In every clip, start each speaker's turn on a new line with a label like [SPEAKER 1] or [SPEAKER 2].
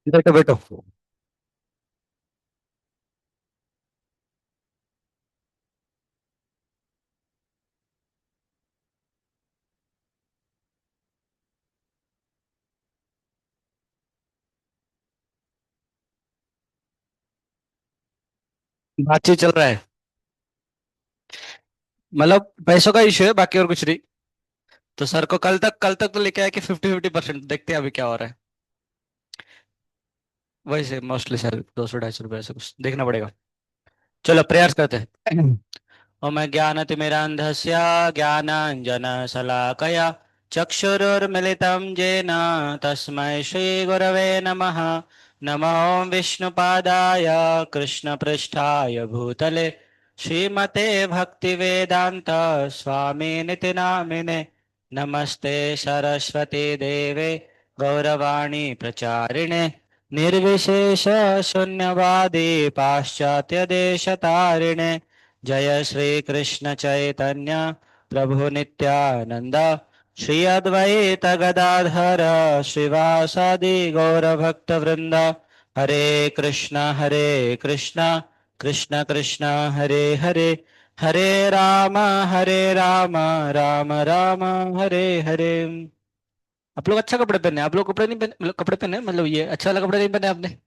[SPEAKER 1] बैठो बैठो। बातचीत चल रहा है। मतलब पैसों का इशू है, बाकी और कुछ नहीं। तो सर को कल तक तो लेके आया कि 50-50%, देखते हैं अभी क्या हो रहा है। वैसे मोस्टली सर 200-250 रुपये ऐसे कुछ देखना पड़ेगा। चलो प्रयास करते हैं। ओम ज्ञानतिमिरान्धस्य ज्ञानाञ्जनशलाकया चक्षुरुर्मिलितं येन तस्मै श्रीगुरवे नमः। नमो विष्णुपादाय कृष्णपृष्ठाय भूतले श्रीमते भक्तिवेदान्त स्वामिनिति नामिने। नमस्ते सरस्वती देवे गौरवाणी प्रचारिणे निर्विशेष शून्यवादी पाश्चात्य देशतारिणे। जय श्री कृष्ण चैतन्य प्रभु नित्यानंद श्री अद्वैत गदाधर श्रीवासादि गौर भक्त वृंद। हरे कृष्णा कृष्ण कृष्ण हरे हरे, हरे राम राम राम हरे हरे। आप लोग अच्छा कपड़े पहने, आप लोग कपड़े नहीं पहने, मतलब कपड़े पहने, मतलब ये अच्छा वाला कपड़े नहीं पहने आपने।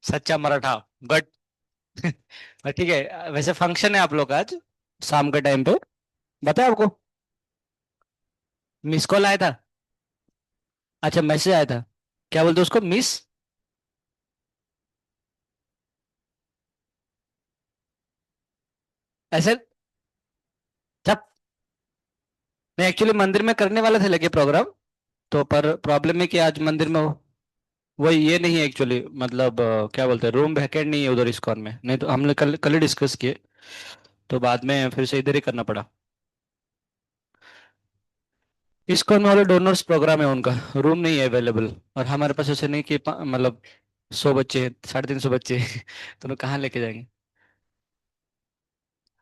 [SPEAKER 1] सच्चा मराठा। गुड। ठीक है, वैसे फंक्शन है आप लोग का आज शाम के टाइम पे, बताया आपको। मिस कॉल आया था। अच्छा, मैसेज आया था। क्या बोलते उसको, मिस। ऐसे जब मैं एक्चुअली मंदिर में करने वाला था लेके प्रोग्राम, तो पर प्रॉब्लम है कि आज मंदिर में वो ये नहीं है एक्चुअली, मतलब क्या बोलते हैं, रूम वैकेंट नहीं है उधर इस्कॉन में, नहीं तो हमने कल ही डिस्कस किए। तो बाद में फिर से इधर ही करना पड़ा। इस्कॉन वाले डोनर्स प्रोग्राम है उनका, रूम नहीं है अवेलेबल। और हमारे पास ऐसे नहीं कि मतलब 100 बच्चे हैं, 350 बच्चे हैं। तो लोग कहाँ लेके जाएंगे।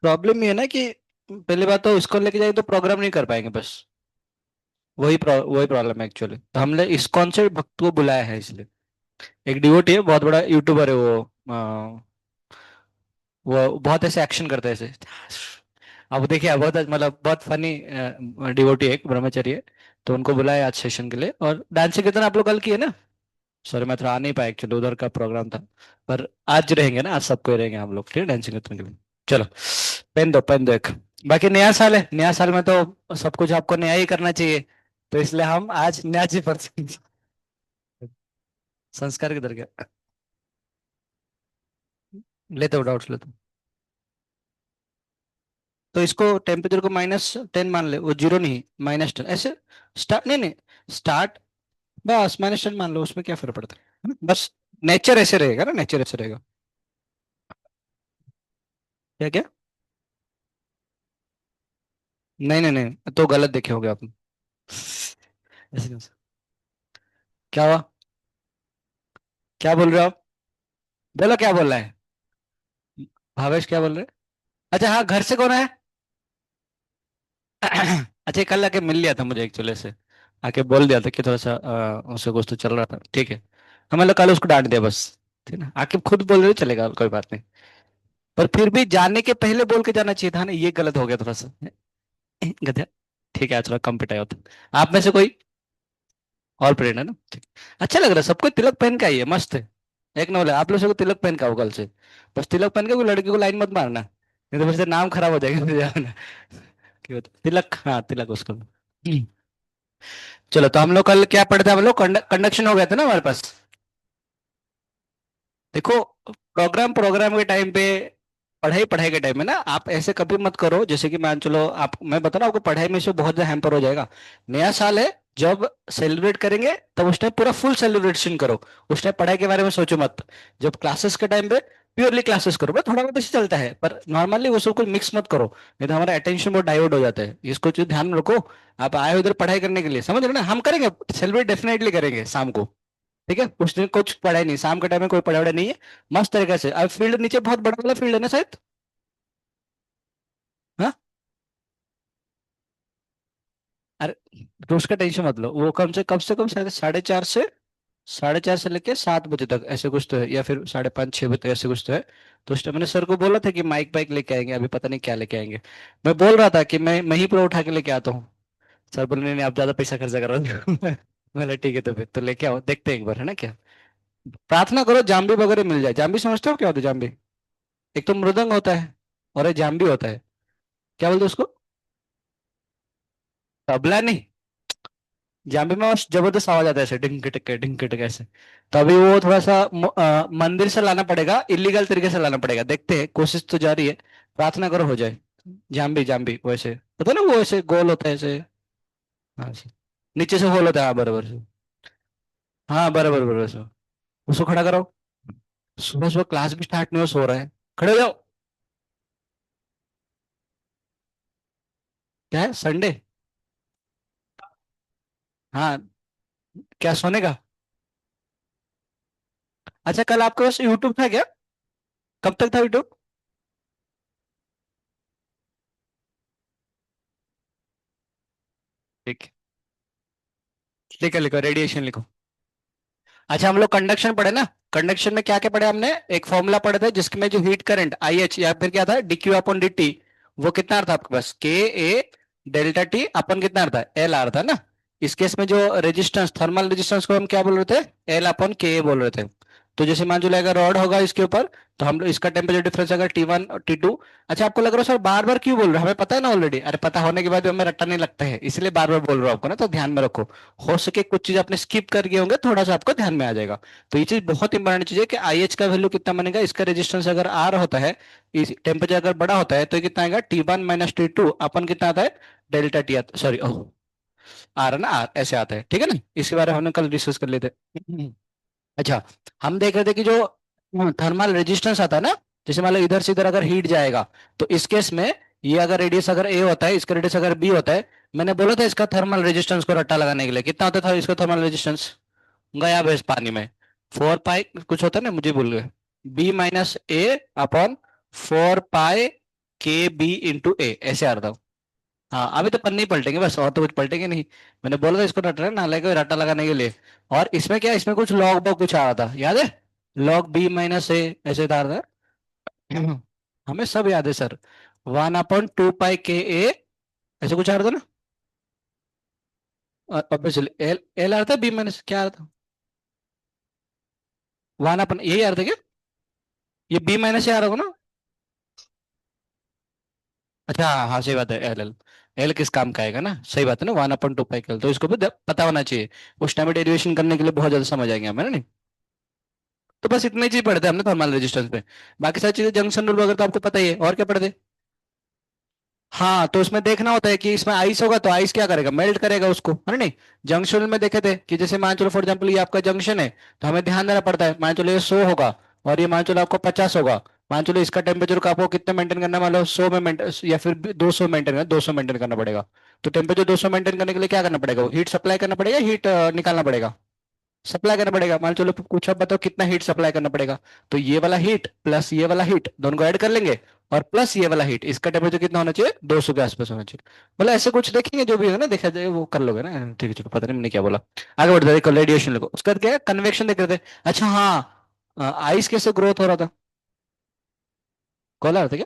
[SPEAKER 1] प्रॉब्लम ये है ना कि पहली बात तो इस्कॉन लेके जाएंगे तो प्रोग्राम नहीं कर पाएंगे बस। वही प्रॉब्लम है एक्चुअली, तो हमने इस्कॉन से भक्त को बुलाया है इसलिए। एक डिवोटी है, बहुत बड़ा यूट्यूबर है वो। वो बहुत ऐसे एक्शन करता है ऐसे। अब देखिए, बहुत मतलब बहुत फनी डिवोटी है, एक ब्रह्मचर्य है। तो उनको बुलाया आज सेशन के लिए, और डांसिंग कीर्तन आप लोग कल किए ना। सॉरी मैं थोड़ा आ नहीं पाया एक्चुअली, उधर का प्रोग्राम था। पर आज रहेंगे ना, आज सबको ही रहेंगे हम लोग, ठीक है, डांसिंग कीर्तन के लिए। चलो, पेन दो एक। बाकी नया साल है, नया साल में तो सब कुछ आपको नया ही करना चाहिए। तो इसलिए हम आज नया जी पर संस्कार किधर गया। लेते हो डाउट्स लेते हो। तो इसको टेम्परेचर को -10 मान ले, वो जीरो नहीं, -10 ऐसे। स्टार्ट नहीं नहीं, स्टार्ट बस -10 मान लो, उसमें क्या फर्क पड़ता है ना? बस नेचर ऐसे रहेगा ना, नेचर ऐसे रहेगा। क्या क्या। नहीं नहीं नहीं, तो गलत देखे होगे आप। ऐसे नहीं हो सकता। क्या हुआ, क्या बोल रहे हो आप। बोलो क्या बोल रहा है। भावेश क्या बोल रहे हैं। अच्छा हाँ, घर से कौन है। अच्छा, कल आके मिल लिया था मुझे एक्चुअली से। आके बोल दिया था कि थोड़ा सा उसे कुछ तो चल रहा था, ठीक है। हम मतलब कल उसको डांट दिया बस। ठीक है ना, आके खुद बोल रहे हो, चलेगा कोई बात नहीं। पर फिर भी जाने के पहले बोल के जाना चाहिए था ना, ये गलत हो गया थोड़ा सा। गधा। ठीक है, आज थोड़ा कम पिटाई होता। आप में से कोई और फ्रेंड है ना, ठीक। अच्छा लग रहा है, सबको तिलक पहन का ही है, मस्त है। एक नंबर है। आप लोग सबको तिलक पहन का हो कल से। बस तिलक पहन के कोई लड़की को लाइन मत मारना, नहीं तो फिर से नाम खराब हो जाएगा। फिर जाना। क्या होता है? तिलक, हाँ तिलक उसको। चलो, तो हम लोग कल क्या पढ़ते हैं, हम लोग कंडक्शन हो गया था ना हमारे पास। देखो, प्रोग्राम प्रोग्राम के टाइम पे, पढ़ाई पढ़ाई के टाइम में ना, आप ऐसे कभी मत करो जैसे कि मान चलो आप, मैं बता रहा हूँ आपको पढ़ाई में से बहुत ज्यादा हैम्पर हो जाएगा। नया साल है, जब सेलिब्रेट करेंगे तब उस टाइम पूरा फुल सेलिब्रेशन करो। उस टाइम पढ़ाई के बारे में सोचो मत। जब क्लासेस के टाइम पे प्योरली क्लासेस करो, बस थोड़ा बहुत ऐसे चलता है, पर नॉर्मली वो सब कुछ मिक्स मत करो, नहीं तो हमारा अटेंशन बहुत डाइवर्ट हो जाता है, इसको चीज ध्यान में रखो। आप आए हो इधर पढ़ाई करने के लिए, समझ रहे हो ना, हम करेंगे सेलिब्रेट, डेफिनेटली करेंगे शाम को। ठीक है, उस दिन कुछ पढ़ाई नहीं, शाम के टाइम में कोई पढ़ाई वढ़ाई नहीं है। मस्त तरीके से, अब फील्ड नीचे बहुत बड़ा वाला फील्ड है ना शायद। हाँ। अरे तो उसका टेंशन मत लो, वो कम से कम शायद 4:30 से लेके 7 बजे तक ऐसे कुछ तो है, या फिर 5:30 6 बजे तक ऐसे कुछ तो है। तो उस टाइम मैंने सर को बोला था कि माइक बाइक लेके आएंगे, अभी पता नहीं क्या लेके आएंगे। मैं बोल रहा था कि मैं ही पूरा उठा के लेके आता हूँ। सर बोले नहीं नहीं, आप ज्यादा पैसा खर्चा कर रहे हो। बोला ठीक है, तो फिर तो लेके आओ, देखते हैं एक बार, है ना क्या। प्रार्थना करो जाम्बी वगैरह मिल जाए। जाम्बी समझते हो क्या होता है जाम्बी? एक तो मृदंग होता है, और एक जाम्बी होता है। क्या बोलते हैं उसको? तबला नहीं, जाम्बी में बस जबरदस्त आवाज आता है ऐसे, ढिंक टिक ऐसे। तो अभी वो थोड़ा सा मंदिर से लाना पड़ेगा, इलीगल तरीके से लाना पड़ेगा, देखते हैं, कोशिश तो जारी है। प्रार्थना करो हो जाए। जाम्बी जाम्बी वैसे पता ना, वो ऐसे गोल होता है ऐसे। हाँ ऐसे। नीचे से होल होता है, हाँ बराबर से। हाँ बराबर बराबर से। उसको खड़ा करो। सुबह सुबह क्लास भी स्टार्ट नहीं हो, सो रहा है। खड़े हो जाओ। क्या है संडे? हाँ। क्या सोने का? अच्छा, कल आपके पास यूट्यूब था क्या? कब तक था यूट्यूब? ठीक। लिखो लिखो, रेडिएशन लिखो। अच्छा, हम लोग कंडक्शन पढ़े ना। कंडक्शन में क्या क्या पढ़े हमने? एक फॉर्मूला पढ़े थे जिसमें जो हीट करंट आई एच, या फिर क्या था, D Q upon D T. वो कितना आ रहा था आपके पास? के ए डेल्टा टी अपन कितना आ रहा था? एल आ रहा था ना। इस केस में जो रेजिस्टेंस, थर्मल रेजिस्टेंस को हम क्या बोल रहे थे? एल अपॉन के ए बोल रहे थे। तो जैसे मान लो अगर रॉड होगा इसके ऊपर, तो हम लोग इसका टेम्परेचर डिफरेंस अगर T1 और T2। अच्छा, आपको लग रहा है सर बार बार क्यों बोल रहे हो, हमें पता है ना ऑलरेडी। अरे पता होने के बाद भी हमें रट्टा नहीं लगता है, इसलिए बार बार बोल रहा हूँ आपको ना, तो ध्यान में रखो। हो सके कुछ चीज आपने स्किप कर गए होंगे, थोड़ा सा आपको ध्यान में आ जाएगा। तो ये चीज बहुत इंपॉर्टेंट चीज है कि आई एच का वैल्यू कितना बनेगा, इसका रेजिस्टेंस अगर आर होता है, इस टेम्परेचर अगर बड़ा होता है, तो ये कितना आएगा? T1 - T2 अपन कितना आता है? डेल्टा टी आता, सॉरी आर है ना, आर ऐसे आता है, ठीक है ना। इसके बारे में हमने कल डिस्कस कर लेते। अच्छा, हम देख रहे थे कि जो थर्मल रेजिस्टेंस आता है ना, जैसे मान लो इधर से इधर अगर हीट जाएगा, तो इस केस में ये अगर रेडियस अगर ए होता है, इसका रेडियस अगर बी होता है। मैंने बोला था इसका थर्मल रेजिस्टेंस को रट्टा लगाने के लिए कितना होता था इसका थर्मल रेजिस्टेंस। गया भैंस पानी में। 4 पाई कुछ होता है ना, मुझे भूल गए। B - A अपॉन 4 पाई के बी इंटू ए, ऐसे आ रहा था। हाँ, अभी तो पन्ने ही पलटेंगे बस, और तो कुछ पलटेंगे नहीं। मैंने बोला था इसको रट्टा ना लगे, रट्टा लगाने के लिए। और इसमें क्या, इसमें कुछ लॉग बॉग कुछ आ रहा था, याद है? लॉग B - A ऐसे था रहा था। हमें सब याद है सर। 1/2 पाई के ए, ऐसे कुछ आ रहा था ना। ऑब्वियसली एल एल आ रहा था, B- क्या आ रहा था? 1 अपन यही आ रहा था क्या? ये B- आ रहा होगा ना। अच्छा हाँ हाँ, सही बात है, एल एल। एल किस काम का आएगा ना, सही बात है ना, 1/2 पाई के एल, तो इसको भी पता होना चाहिए। उस टाइम डेरिवेशन करने के लिए बहुत ज्यादा समझ आएंगे हमें ना, नहीं। तो बस इतने चीज पढ़ते हैं हमने थर्मल रेजिस्टेंस पे। बाकी सारी चीजें जंक्शन रूल वगैरह तो आपको पता ही है, और क्या पढ़ते? हाँ, तो उसमें देखना होता है कि इसमें आइस होगा तो आइस क्या करेगा, मेल्ट करेगा उसको, है ना नहीं। जंक्शन में देखे थे कि जैसे मान चलो फॉर एग्जाम्पल ये आपका जंक्शन है, तो हमें ध्यान देना पड़ता है। मान चलो ये 100 होगा, और ये मान चलो आपको 50 होगा। मान चलो इसका टेम्परेचर का आपको कितना मेंटेन करना है, मान लो 100 में मेंटेन, या फिर 200 मेंटेन करना, 200 मेंटेन करना पड़ेगा। तो टेम्परेचर 200 मेंटेन करने के लिए क्या करना पड़ेगा, हीट सप्लाई करना पड़ेगा, हीट निकालना पड़ेगा। सप्लाई करना पड़ेगा। मान चलो कुछ, अब बताओ कितना हीट सप्लाई करना पड़ेगा। तो ये वाला हीट प्लस ये वाला हीट दोनों को ऐड कर लेंगे, और प्लस ये वाला हीट, इसका टेम्परेचर कितना होना चाहिए, 200 के आसपास होना चाहिए। मतलब ऐसे कुछ देखेंगे, जो भी है ना देखा जाए वो कर लोगे ना, ठीक है चलो, पता नहीं मैंने क्या बोला। आगे बढ़ते देखो, रेडिएशन देखो, उसका क्या है, कन्वेक्शन देख रहे थे। अच्छा हाँ, आइस कैसे ग्रोथ हो रहा था? कॉल आ रहा था क्या?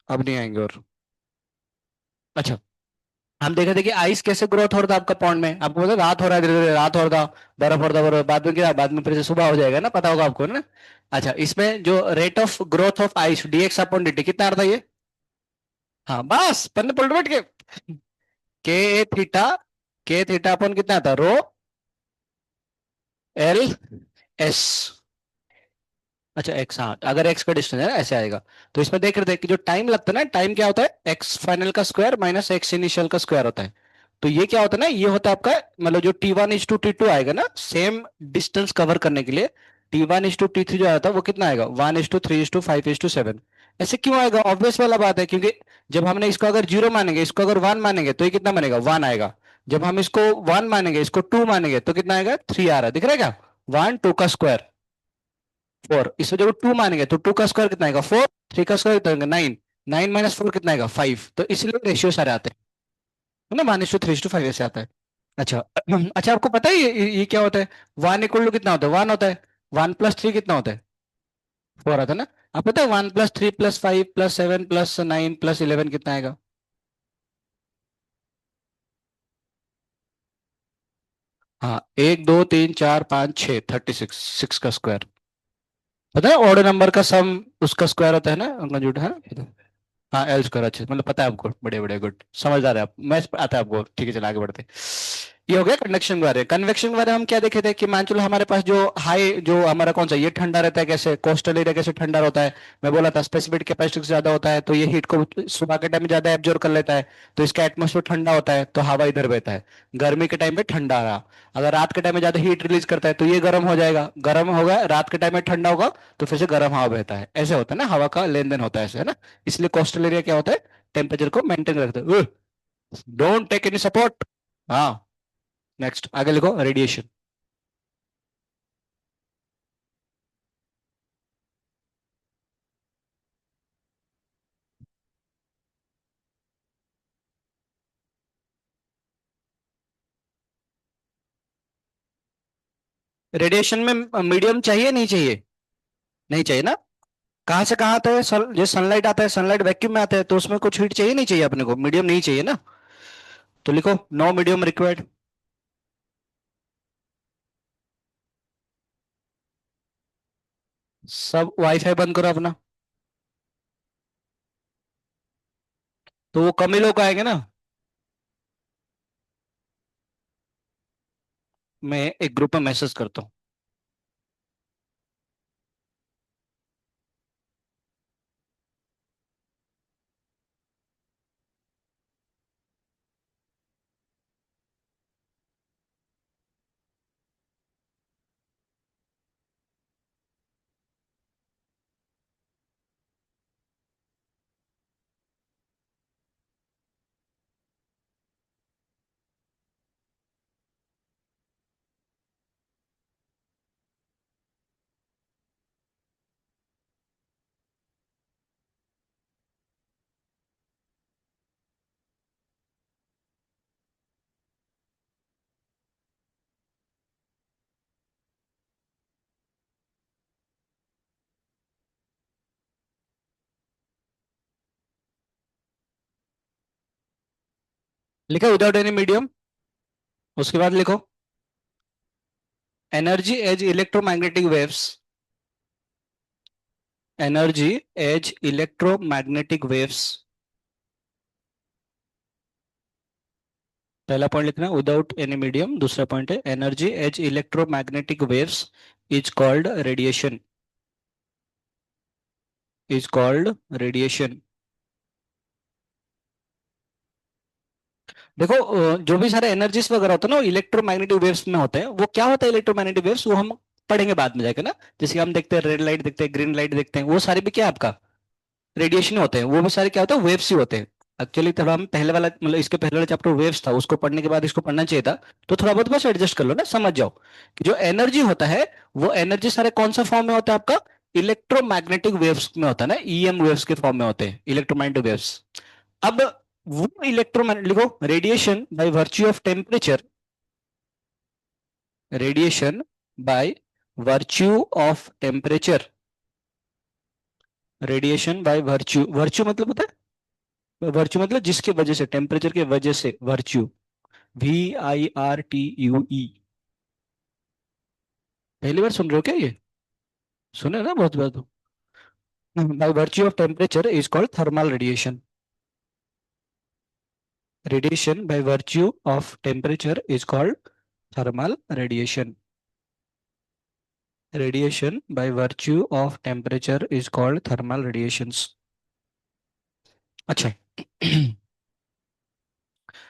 [SPEAKER 1] अब नहीं आएंगे और। अच्छा, हम देखे थे कि आइस कैसे ग्रोथ हो रहा था आपका पॉन्ड में, आपको पता है, रात हो रहा है धीरे धीरे, रात हो रहा था, बर्फ हो रहा था, बर्फ, बाद में क्या, बाद में फिर से सुबह हो जाएगा ना, पता होगा आपको ना। अच्छा, इसमें जो rate of growth of ice dx upon dt कितना आ रहा था ये? हाँ बस, पन्ने पलट बैठ के। के थीटा, के थीटा अपॉन कितना आता है, रो एल एस। अच्छा एक्स, हाँ अगर एक्स का डिस्टेंस है ना ऐसे आएगा। तो इसमें देख रहे थे कि जो टाइम लगता है ना, टाइम क्या होता है, एक्स फाइनल का स्क्वायर माइनस एक्स इनिशियल का स्क्वायर होता है। तो ये क्या होता है ना, ये होता है आपका, मतलब जो T1 - T2 आएगा ना, सेम डिस्टेंस कवर करने के लिए, T1 - T3 जो आता है वो कितना आएगा, 1:3:5:7। ऐसे क्यों आएगा, ऑब्वियस वाला बात है, क्योंकि जब हमने इसको अगर जीरो मानेंगे, इसको अगर वन मानेंगे, तो ये कितना बनेगा, वन आएगा। जब हम इसको वन मानेंगे, इसको टू मानेंगे, तो कितना आएगा, थ्री आ रहा है, दिख रहा है क्या? 1 2 का स्क्वायर 4, इसमें जब टू मानेंगे तो टू का स्क्वायर कितना आएगा, 4, थ्री का स्क्वायर कितना आएगा, 9। 9 - 4 कितना आएगा? 5। तो इसलिए रेशियो सारे आते हैं, है ना, 1:3:5 ऐसे आता है। अच्छा अच्छा, आपको पता है ये क्या होता है? 1 = कितना होता है? 1 होता है। 1 + 3 कितना होता है? 4 आता है ना। आप पता है 1 + 3 + 5 + 7 + 9 + 11 कितना आएगा? हाँ, 1 2 3 4 5 6, 36, 6 का स्क्वायर। पता है ऑड नंबर का सम उसका स्क्वायर होता है ना, अंकन जुट है ना। हाँ, एल स्क्वायर, अच्छे मतलब पता है आपको, बढ़िया बढ़िया, गुड, समझदार है आप, मैथ्स आता है आपको, ठीक है, चलो आगे बढ़ते हैं। ये हो गया कंडक्शन के बारे में। कन्वेक्शन के बारे में हम क्या देखे थे कि मान चलो हमारे पास जो हाई, जो हमारा कौन सा, ये ठंडा रहता है, कैसे कोस्टल एरिया कैसे ठंडा होता है। मैं बोला था स्पेसिफिक कैपेसिटी ज्यादा होता है, तो ये हीट को सुबह के टाइम में ज्यादा एब्जॉर्ब कर लेता है, तो इसका एटमोसफेयर ठंडा होता है, तो हवा इधर बहता है। गर्मी के टाइम पे ठंडा रहा, अगर रात के टाइम में ज्यादा हीट रिलीज करता है तो ये गर्म हो जाएगा, गर्म होगा, रात के टाइम में ठंडा होगा, तो फिर से गर्म हवा बहता है। ऐसे होता है ना, हवा का लेन देन होता है ऐसे, है ना। इसलिए कोस्टल एरिया क्या होता है, टेम्परेचर को मेंटेन रखते हैं। Don't take any support. हाँ, नेक्स्ट आगे लिखो, रेडिएशन। रेडिएशन में मीडियम चाहिए नहीं चाहिए? नहीं चाहिए ना। कहाँ से कहाँ आता है? जो सनलाइट आता है, सनलाइट वैक्यूम में आता है, तो उसमें कुछ हीट चाहिए नहीं चाहिए अपने को? मीडियम नहीं चाहिए ना। तो लिखो, नो मीडियम रिक्वायर्ड। सब वाईफाई बंद करो अपना। तो वो कम ही लोग आएंगे ना। मैं एक ग्रुप में मैसेज करता हूँ। लिखो विदाउट एनी मीडियम। उसके बाद लिखो, energy as electromagnetic waves. Energy as electromagnetic waves. पहला पॉइंट लिखना विदाउट एनी मीडियम। दूसरा पॉइंट है energy as electromagnetic waves is called radiation. Is called radiation. देखो, जो भी सारे एनर्जीज वगैरह होते हैं ना, इलेक्ट्रोमैग्नेटिक वेव्स में होते हैं। वो क्या होता है इलेक्ट्रोमैग्नेटिक वेव्स, वो हम पढ़ेंगे बाद में जाके ना। जैसे कि हम देखते हैं रेड लाइट देखते हैं, ग्रीन लाइट देखते हैं, वो सारे भी क्या है आपका रेडिएशन होते हैं। वो भी सारे क्या होते हैं, वेव्स ही होते हैं। एक्चुअली थोड़ा हम पहले वाला, मतलब इसके पहले वाला चैप्टर वेव्स था, उसको पढ़ने के बाद इसको पढ़ना चाहिए था। तो थोड़ा बहुत बस एडजस्ट कर लो ना, समझ जाओ कि जो एनर्जी होता है, वो एनर्जी सारे कौन सा फॉर्म में होता है आपका, इलेक्ट्रोमैग्नेटिक वेव्स में होता है ना, ईएम वेव्स के फॉर्म में होते हैं इलेक्ट्रोमैग्नेटिक वेव्स। अब वो इलेक्ट्रोमैग्नेट लिखो, radiation by virtue of temperature. Radiation by virtue of temperature. Radiation by virtue, virtue मतलब होता है, वर्च्यू मतलब जिसके वजह से, टेम्परेचर के वजह से, वर्च्यू। VIRTUE। पहली बार सुन रहे हो क्या ये? सुने ना बहुत बार तो। By virtue of temperature is called thermal radiation. Radiation by virtue of temperature is called thermal radiation. Radiation by virtue of temperature is called thermal radiations. अच्छा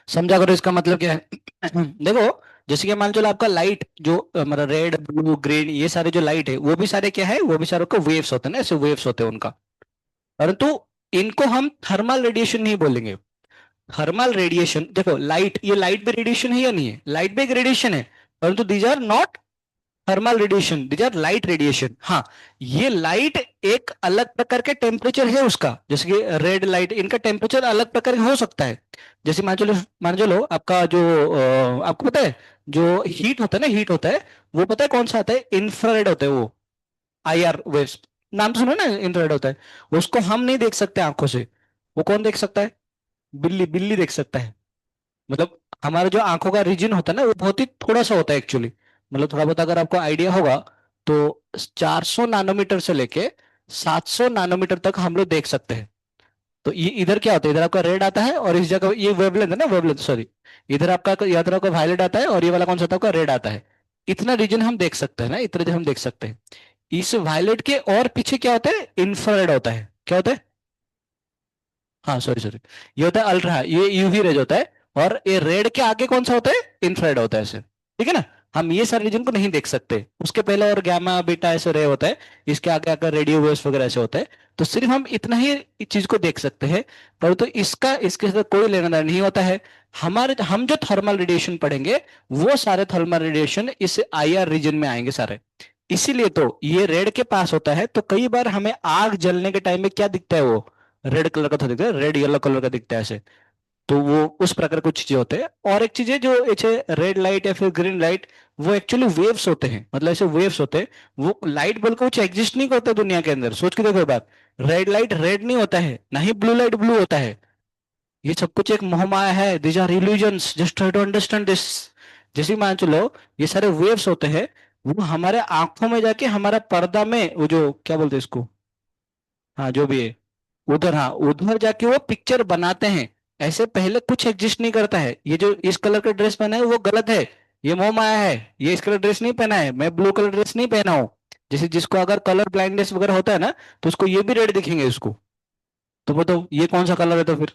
[SPEAKER 1] समझा करो इसका मतलब क्या है। देखो, जैसे कि मान चलो आपका लाइट जो मतलब रेड ब्लू ग्रीन, ये सारे जो लाइट है, वो भी सारे क्या है, वो भी सारे को वेव्स होते हैं ना, ऐसे वेव्स होते हैं उनका। परंतु इनको हम थर्मल रेडिएशन नहीं बोलेंगे। थर्मल रेडिएशन, देखो लाइट, ये लाइट भी रेडिएशन है या नहीं है? लाइट भी एक रेडिएशन है, परंतु these are not thermal radiation, these are light radiation. हाँ, ये लाइट एक अलग प्रकार के टेम्परेचर है उसका, जैसे कि रेड लाइट, इनका टेम्परेचर अलग प्रकार का हो सकता है। जैसे मान चलो आपका जो आपको पता है जो हीट होता है ना, हीट होता है, वो पता है कौन सा आता है? इंफ्रारेड होता है वो, IR वेव्स, नाम तो सुनो ना, इंफ्रारेड होता है। उसको हम नहीं देख सकते आंखों से, वो कौन देख सकता है? बिल्ली, बिल्ली देख सकता है। मतलब हमारा जो आंखों का रीजन होता है ना, वो बहुत ही थोड़ा सा होता है एक्चुअली। मतलब थोड़ा बहुत अगर आपको आइडिया होगा तो 400 नैनोमीटर से लेके 700 नैनोमीटर तक हम लोग देख सकते हैं। तो ये इधर क्या होता है, इधर आपका रेड आता है, और इस जगह ये वेवलेंथ है ना, वेवलेंथ सॉरी, इधर आपका वायलेट आता है, और ये वाला कौन सा था आपका? रेड आता है। इतना रीजन हम देख सकते हैं ना, इतना रीजन हम देख सकते हैं। इस वायलेट के और पीछे क्या होता है? इंफ्रारेड होता है। क्या होता है? हाँ सॉरी सॉरी, ये होता है अल्ट्रा, ये यूवी रेज होता है। और ये रेड के आगे कौन सा होता है? इंफ्रारेड होता है ऐसे, ठीक है ना। हम ये सारे रीजन को नहीं देख सकते, उसके पहले और गामा बीटा ऐसे रे होता है, इसके आगे आकर रेडियो वेव्स वगैरह ऐसे होता है। तो सिर्फ हम इतना ही इस चीज को देख सकते हैं, परंतु इसका इसके साथ कोई लेना देना नहीं होता है। हम जो थर्मल रेडिएशन पढ़ेंगे, वो सारे थर्मल रेडिएशन इस IR रीजन में आएंगे सारे। इसीलिए तो ये रेड के पास होता है, तो कई बार हमें आग जलने के टाइम में क्या दिखता है? वो रेड कलर का तो दिखता है, रेड येलो कलर का दिखता है ऐसे। तो वो उस प्रकार कुछ चीजें होते हैं। और एक चीज है जो ऐसे रेड लाइट या फिर ग्रीन लाइट, वो एक्चुअली वेव्स होते हैं, मतलब ऐसे वेव्स होते हैं। वो लाइट बोल के कुछ एग्जिस्ट नहीं करते दुनिया के अंदर, सोच के देखो एक बार। रेड लाइट रेड नहीं होता है, ना ही ब्लू लाइट ब्लू होता है। ये सब कुछ एक मोहमाया है, these are illusions, just try to understand this. जैसे मान चलो, ये सारे वेव्स होते हैं, वो हमारे आंखों में जाके हमारा पर्दा में वो जो क्या बोलते हैं इसको, हाँ जो भी है, उधर, हाँ उधर जाके वो पिक्चर बनाते हैं। ऐसे पहले कुछ एग्जिस्ट नहीं करता है। ये जो इस कलर का ड्रेस पहना है वो गलत है, ये मोह माया है। ये इस कलर ड्रेस नहीं पहना है, मैं ब्लू कलर ड्रेस नहीं पहना हूँ। जैसे जिसको अगर कलर ब्लाइंडनेस वगैरह होता है ना, तो उसको ये भी रेड दिखेंगे उसको। तो बताओ ये कौन सा कलर है तो फिर?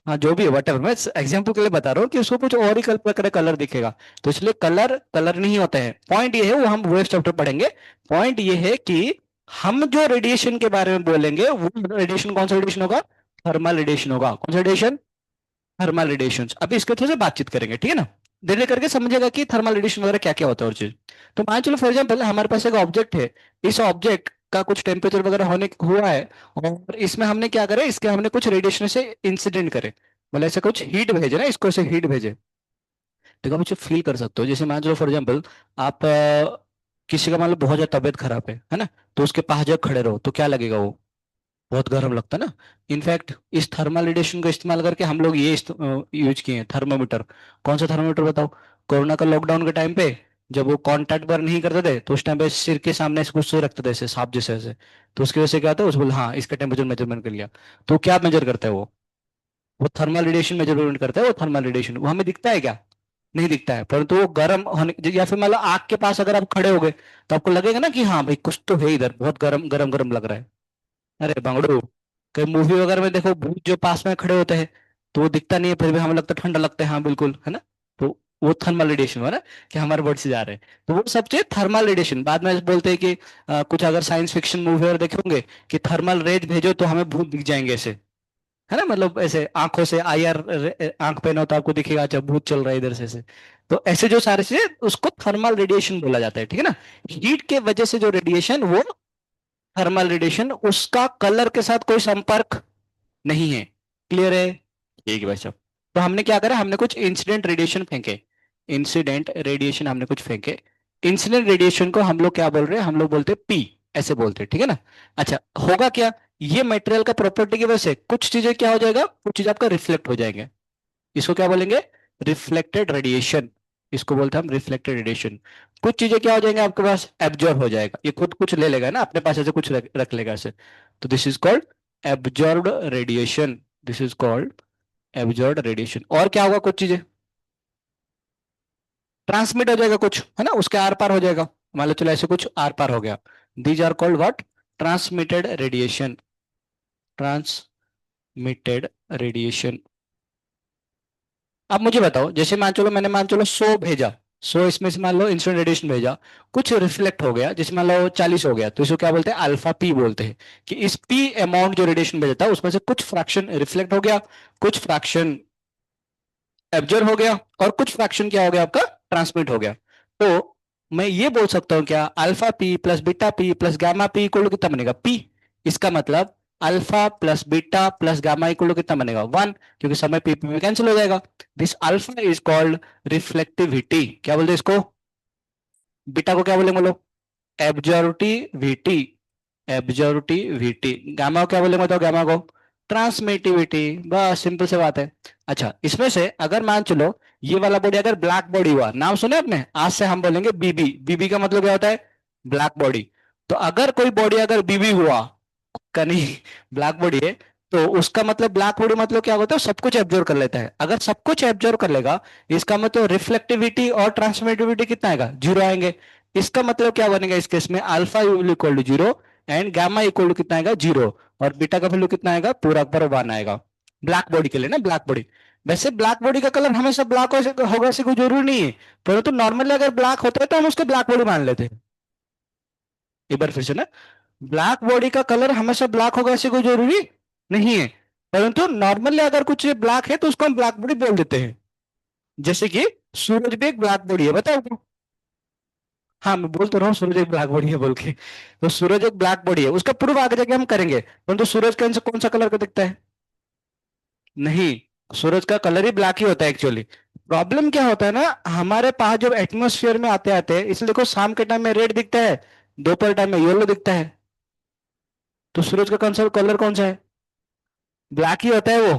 [SPEAKER 1] हाँ जो भी है वट, मैं एग्जाम्पल के लिए बता रहा हूँ कि उसको कुछ और ही कलर कलर दिखेगा। तो इसलिए कलर कलर नहीं होता है। पॉइंट ये है, वो हम वेव चैप्टर पढ़ेंगे। पॉइंट ये है कि हम जो रेडिएशन के बारे में बोलेंगे, वो रेडिएशन कौन सा रेडिएशन होगा? थर्मल रेडिएशन होगा। कौन सा रेडिएशन? Thermal radiation. अभी इसके थोड़ा सा बातचीत करेंगे, ठीक है ना। धीरे धीरे करके समझेगा कि थर्मल रेडिएशन वगैरह क्या क्या होता है और चीज। तो मान चलो फॉर एग्जाम्पल हमारे पास एक ऑब्जेक्ट है, इस ऑब्जेक्ट का कुछ टेम्परेचर वगैरह होने हुआ है, और इसमें हमने क्या करे, इसके हमने कुछ रेडिएशन से इंसिडेंट करे, मतलब ऐसे कुछ हीट भेजे ना, इसको ऐसे हीट भेजे। देखो आप इसे फील कर सकते हो। जैसे मान लो फॉर एग्जाम्पल आप किसी का मान लो बहुत ज्यादा तबीयत खराब है ना, तो उसके पास जब खड़े रहो तो क्या लगेगा? वो बहुत गर्म लगता है ना। इनफैक्ट इस थर्मल रेडिएशन का इस्तेमाल करके हम लोग ये यूज किए हैं, थर्मोमीटर। कौन सा थर्मोमीटर बताओ? कोरोना का लॉकडाउन के टाइम पे जब वो कांटेक्ट पर नहीं करते थे, तो उस टाइम पे सिर के सामने ऐसे कुछ से रखते थे, ऐसे सांप जैसे ऐसे। तो उसकी वजह से क्या होता है, उस बोले हाँ इसका टेम्परेचर मेजरमेंट कर लिया। तो क्या मेजर करता है वो थर्मल रेडिएशन मेजरमेंट करता है। वो थर्मल रेडिएशन वो हमें दिखता है क्या? नहीं दिखता है, परंतु वो गर्म होने, या फिर मतलब आग के पास अगर आप खड़े हो गए, तो आपको लगेगा ना कि हाँ भाई कुछ तो है इधर, बहुत गर्म गर्म गर्म लग रहा है। अरे बंगड़ू, कई मूवी वगैरह में देखो भूत जो पास में खड़े होते हैं, तो वो दिखता नहीं है, फिर भी हमें लगता है ठंडा लगता है, हाँ बिल्कुल है ना। तो वो थर्मल रेडिएशन हुआ ना, कि हमारे बॉडी से जा रहे हैं। तो वो सब चीज थर्मल रेडिएशन। बाद में बोलते हैं कि कुछ अगर साइंस फिक्शन मूवी वगैरह देखे होंगे कि थर्मल रेज भेजो तो हमें भूत दिख जाएंगे ऐसे, है ना। मतलब ऐसे आंखों से IR आंख पहनो तो आपको दिखेगा अच्छा भूत चल रहा है इधर से ऐसे। तो ऐसे जो सारे चीजें, उसको थर्मल रेडिएशन बोला जाता है, ठीक है ना। हीट के वजह से जो रेडिएशन, वो थर्मल रेडिएशन, उसका कलर के साथ कोई संपर्क नहीं है। क्लियर है? ठीक है भाई साहब। तो हमने क्या करा, हमने कुछ इंसिडेंट रेडिएशन फेंके। इंसिडेंट रेडिएशन हमने कुछ फेंके। इंसिडेंट रेडिएशन को हम लोग क्या बोल रहे हैं? हम लोग बोलते हैं पी, ऐसे बोलते हैं, ठीक है ना। अच्छा, होगा क्या, ये मटेरियल का प्रॉपर्टी की वजह से कुछ चीजें क्या हो जाएगा, कुछ चीज आपका रिफ्लेक्ट हो जाएंगे। इसको क्या बोलेंगे? Reflected radiation. इसको बोलते हैं हम रिफ्लेक्टेड रेडिएशन। कुछ चीजें क्या हो जाएंगे आपके पास, एब्जॉर्ब हो जाएगा, ये खुद कुछ ले लेगा ना अपने पास, ऐसे कुछ रख लेगा ऐसे। तो this is called absorbed radiation. This is called absorbed radiation. और क्या होगा, कुछ चीजें ट्रांसमिट हो जाएगा, कुछ है ना उसके आर पार हो जाएगा। मान लो चलो ऐसे कुछ आर पार हो गया, these are called what? Transmitted radiation. Transmitted radiation. अब मुझे बताओ, जैसे मान चलो मैंने मान चलो 100 भेजा, 100 इसमें से मान लो इंसिडेंट रेडिएशन भेजा, कुछ रिफ्लेक्ट हो गया, जैसे मान लो 40 हो गया, तो इसको क्या बोलते हैं? अल्फा पी बोलते हैं। कि इस पी अमाउंट जो रेडिएशन भेजा था, उसमें से कुछ फ्रैक्शन रिफ्लेक्ट हो गया, कुछ फ्रैक्शन एब्जॉर्ब हो गया, और कुछ फ्रैक्शन क्या हो गया आपका? ट्रांसमिट हो गया। तो मैं ये बोल सकता हूँ क्या, alpha P plus beta P plus gamma P equal to कितना बनेगा, पी। इसका मतलब alpha plus beta plus gamma equal to कितना बनेगा, वन, क्योंकि समय पी पी में कैंसिल हो जाएगा। This alpha is called reflectivity. क्या बोलते हैं इसको, बीटा को क्या बोलेंगे लोग, एब्जॉर्टिविटी। एब्जॉर्टिविटी। गामा को क्या बोलेंगे, तो गामा को ट्रांसमिटिविटी। बस सिंपल से बात है। अच्छा, इसमें से अगर मान चलो ये वाला बॉडी अगर ब्लैक बॉडी हुआ, नाम सुने आपने, आज से हम बोलेंगे बीबी। बीबी का मतलब क्या होता है, ब्लैक बॉडी। तो अगर कोई बॉडी अगर बीबी हुआ का नहीं, ब्लैक बॉडी है, तो उसका मतलब ब्लैक बॉडी मतलब क्या होता है, सब कुछ एब्जॉर्व कर लेता है। अगर सब कुछ एब्जॉर्व कर लेगा, इसका मतलब रिफ्लेक्टिविटी और ट्रांसमिटिविटी कितना आएगा, जीरो आएंगे। इसका मतलब क्या बनेगा इस केस में, alpha equal to zero and gamma equal to कितना आएगा, जीरो। और बीटा का वैल्यू कितना आएगा, पूरा पर वन आएगा। ब्लैक बॉडी के लिए ना, ब्लैक बॉडी। वैसे ब्लैक बॉडी का कलर हमेशा ब्लैक होगा ऐसे कोई जरूरी नहीं है, परंतु नॉर्मली अगर ब्लैक होता है तो हम उसको ब्लैक बॉडी मान लेते हैं। एक बार फिर से ना, ब्लैक बॉडी का कलर हमेशा ब्लैक होगा ऐसे कोई जरूरी नहीं है, परंतु नॉर्मली अगर कुछ ब्लैक है तो उसको हम ब्लैक बॉडी बोल देते हैं। जैसे कि सूरज भी एक ब्लैक बॉडी है, बताओ क्यों? हाँ, मैं बोल तो रहा हूँ सूरज एक ब्लैक बॉडी है बोल के। तो सूरज एक ब्लैक बॉडी है, उसका प्रूफ आगे जाके हम करेंगे, परंतु सूरज कौन सा कलर का दिखता है, नहीं, सूरज का कलर ही ब्लैक ही होता है एक्चुअली। प्रॉब्लम क्या होता है ना, हमारे पास जब एटमोसफियर में आते आते हैं, इसलिए देखो शाम के टाइम में रेड दिखता है, दोपहर टाइम में येलो दिखता है। तो सूरज का कौन सा कलर कौन सा है, ब्लैक ही होता है वो।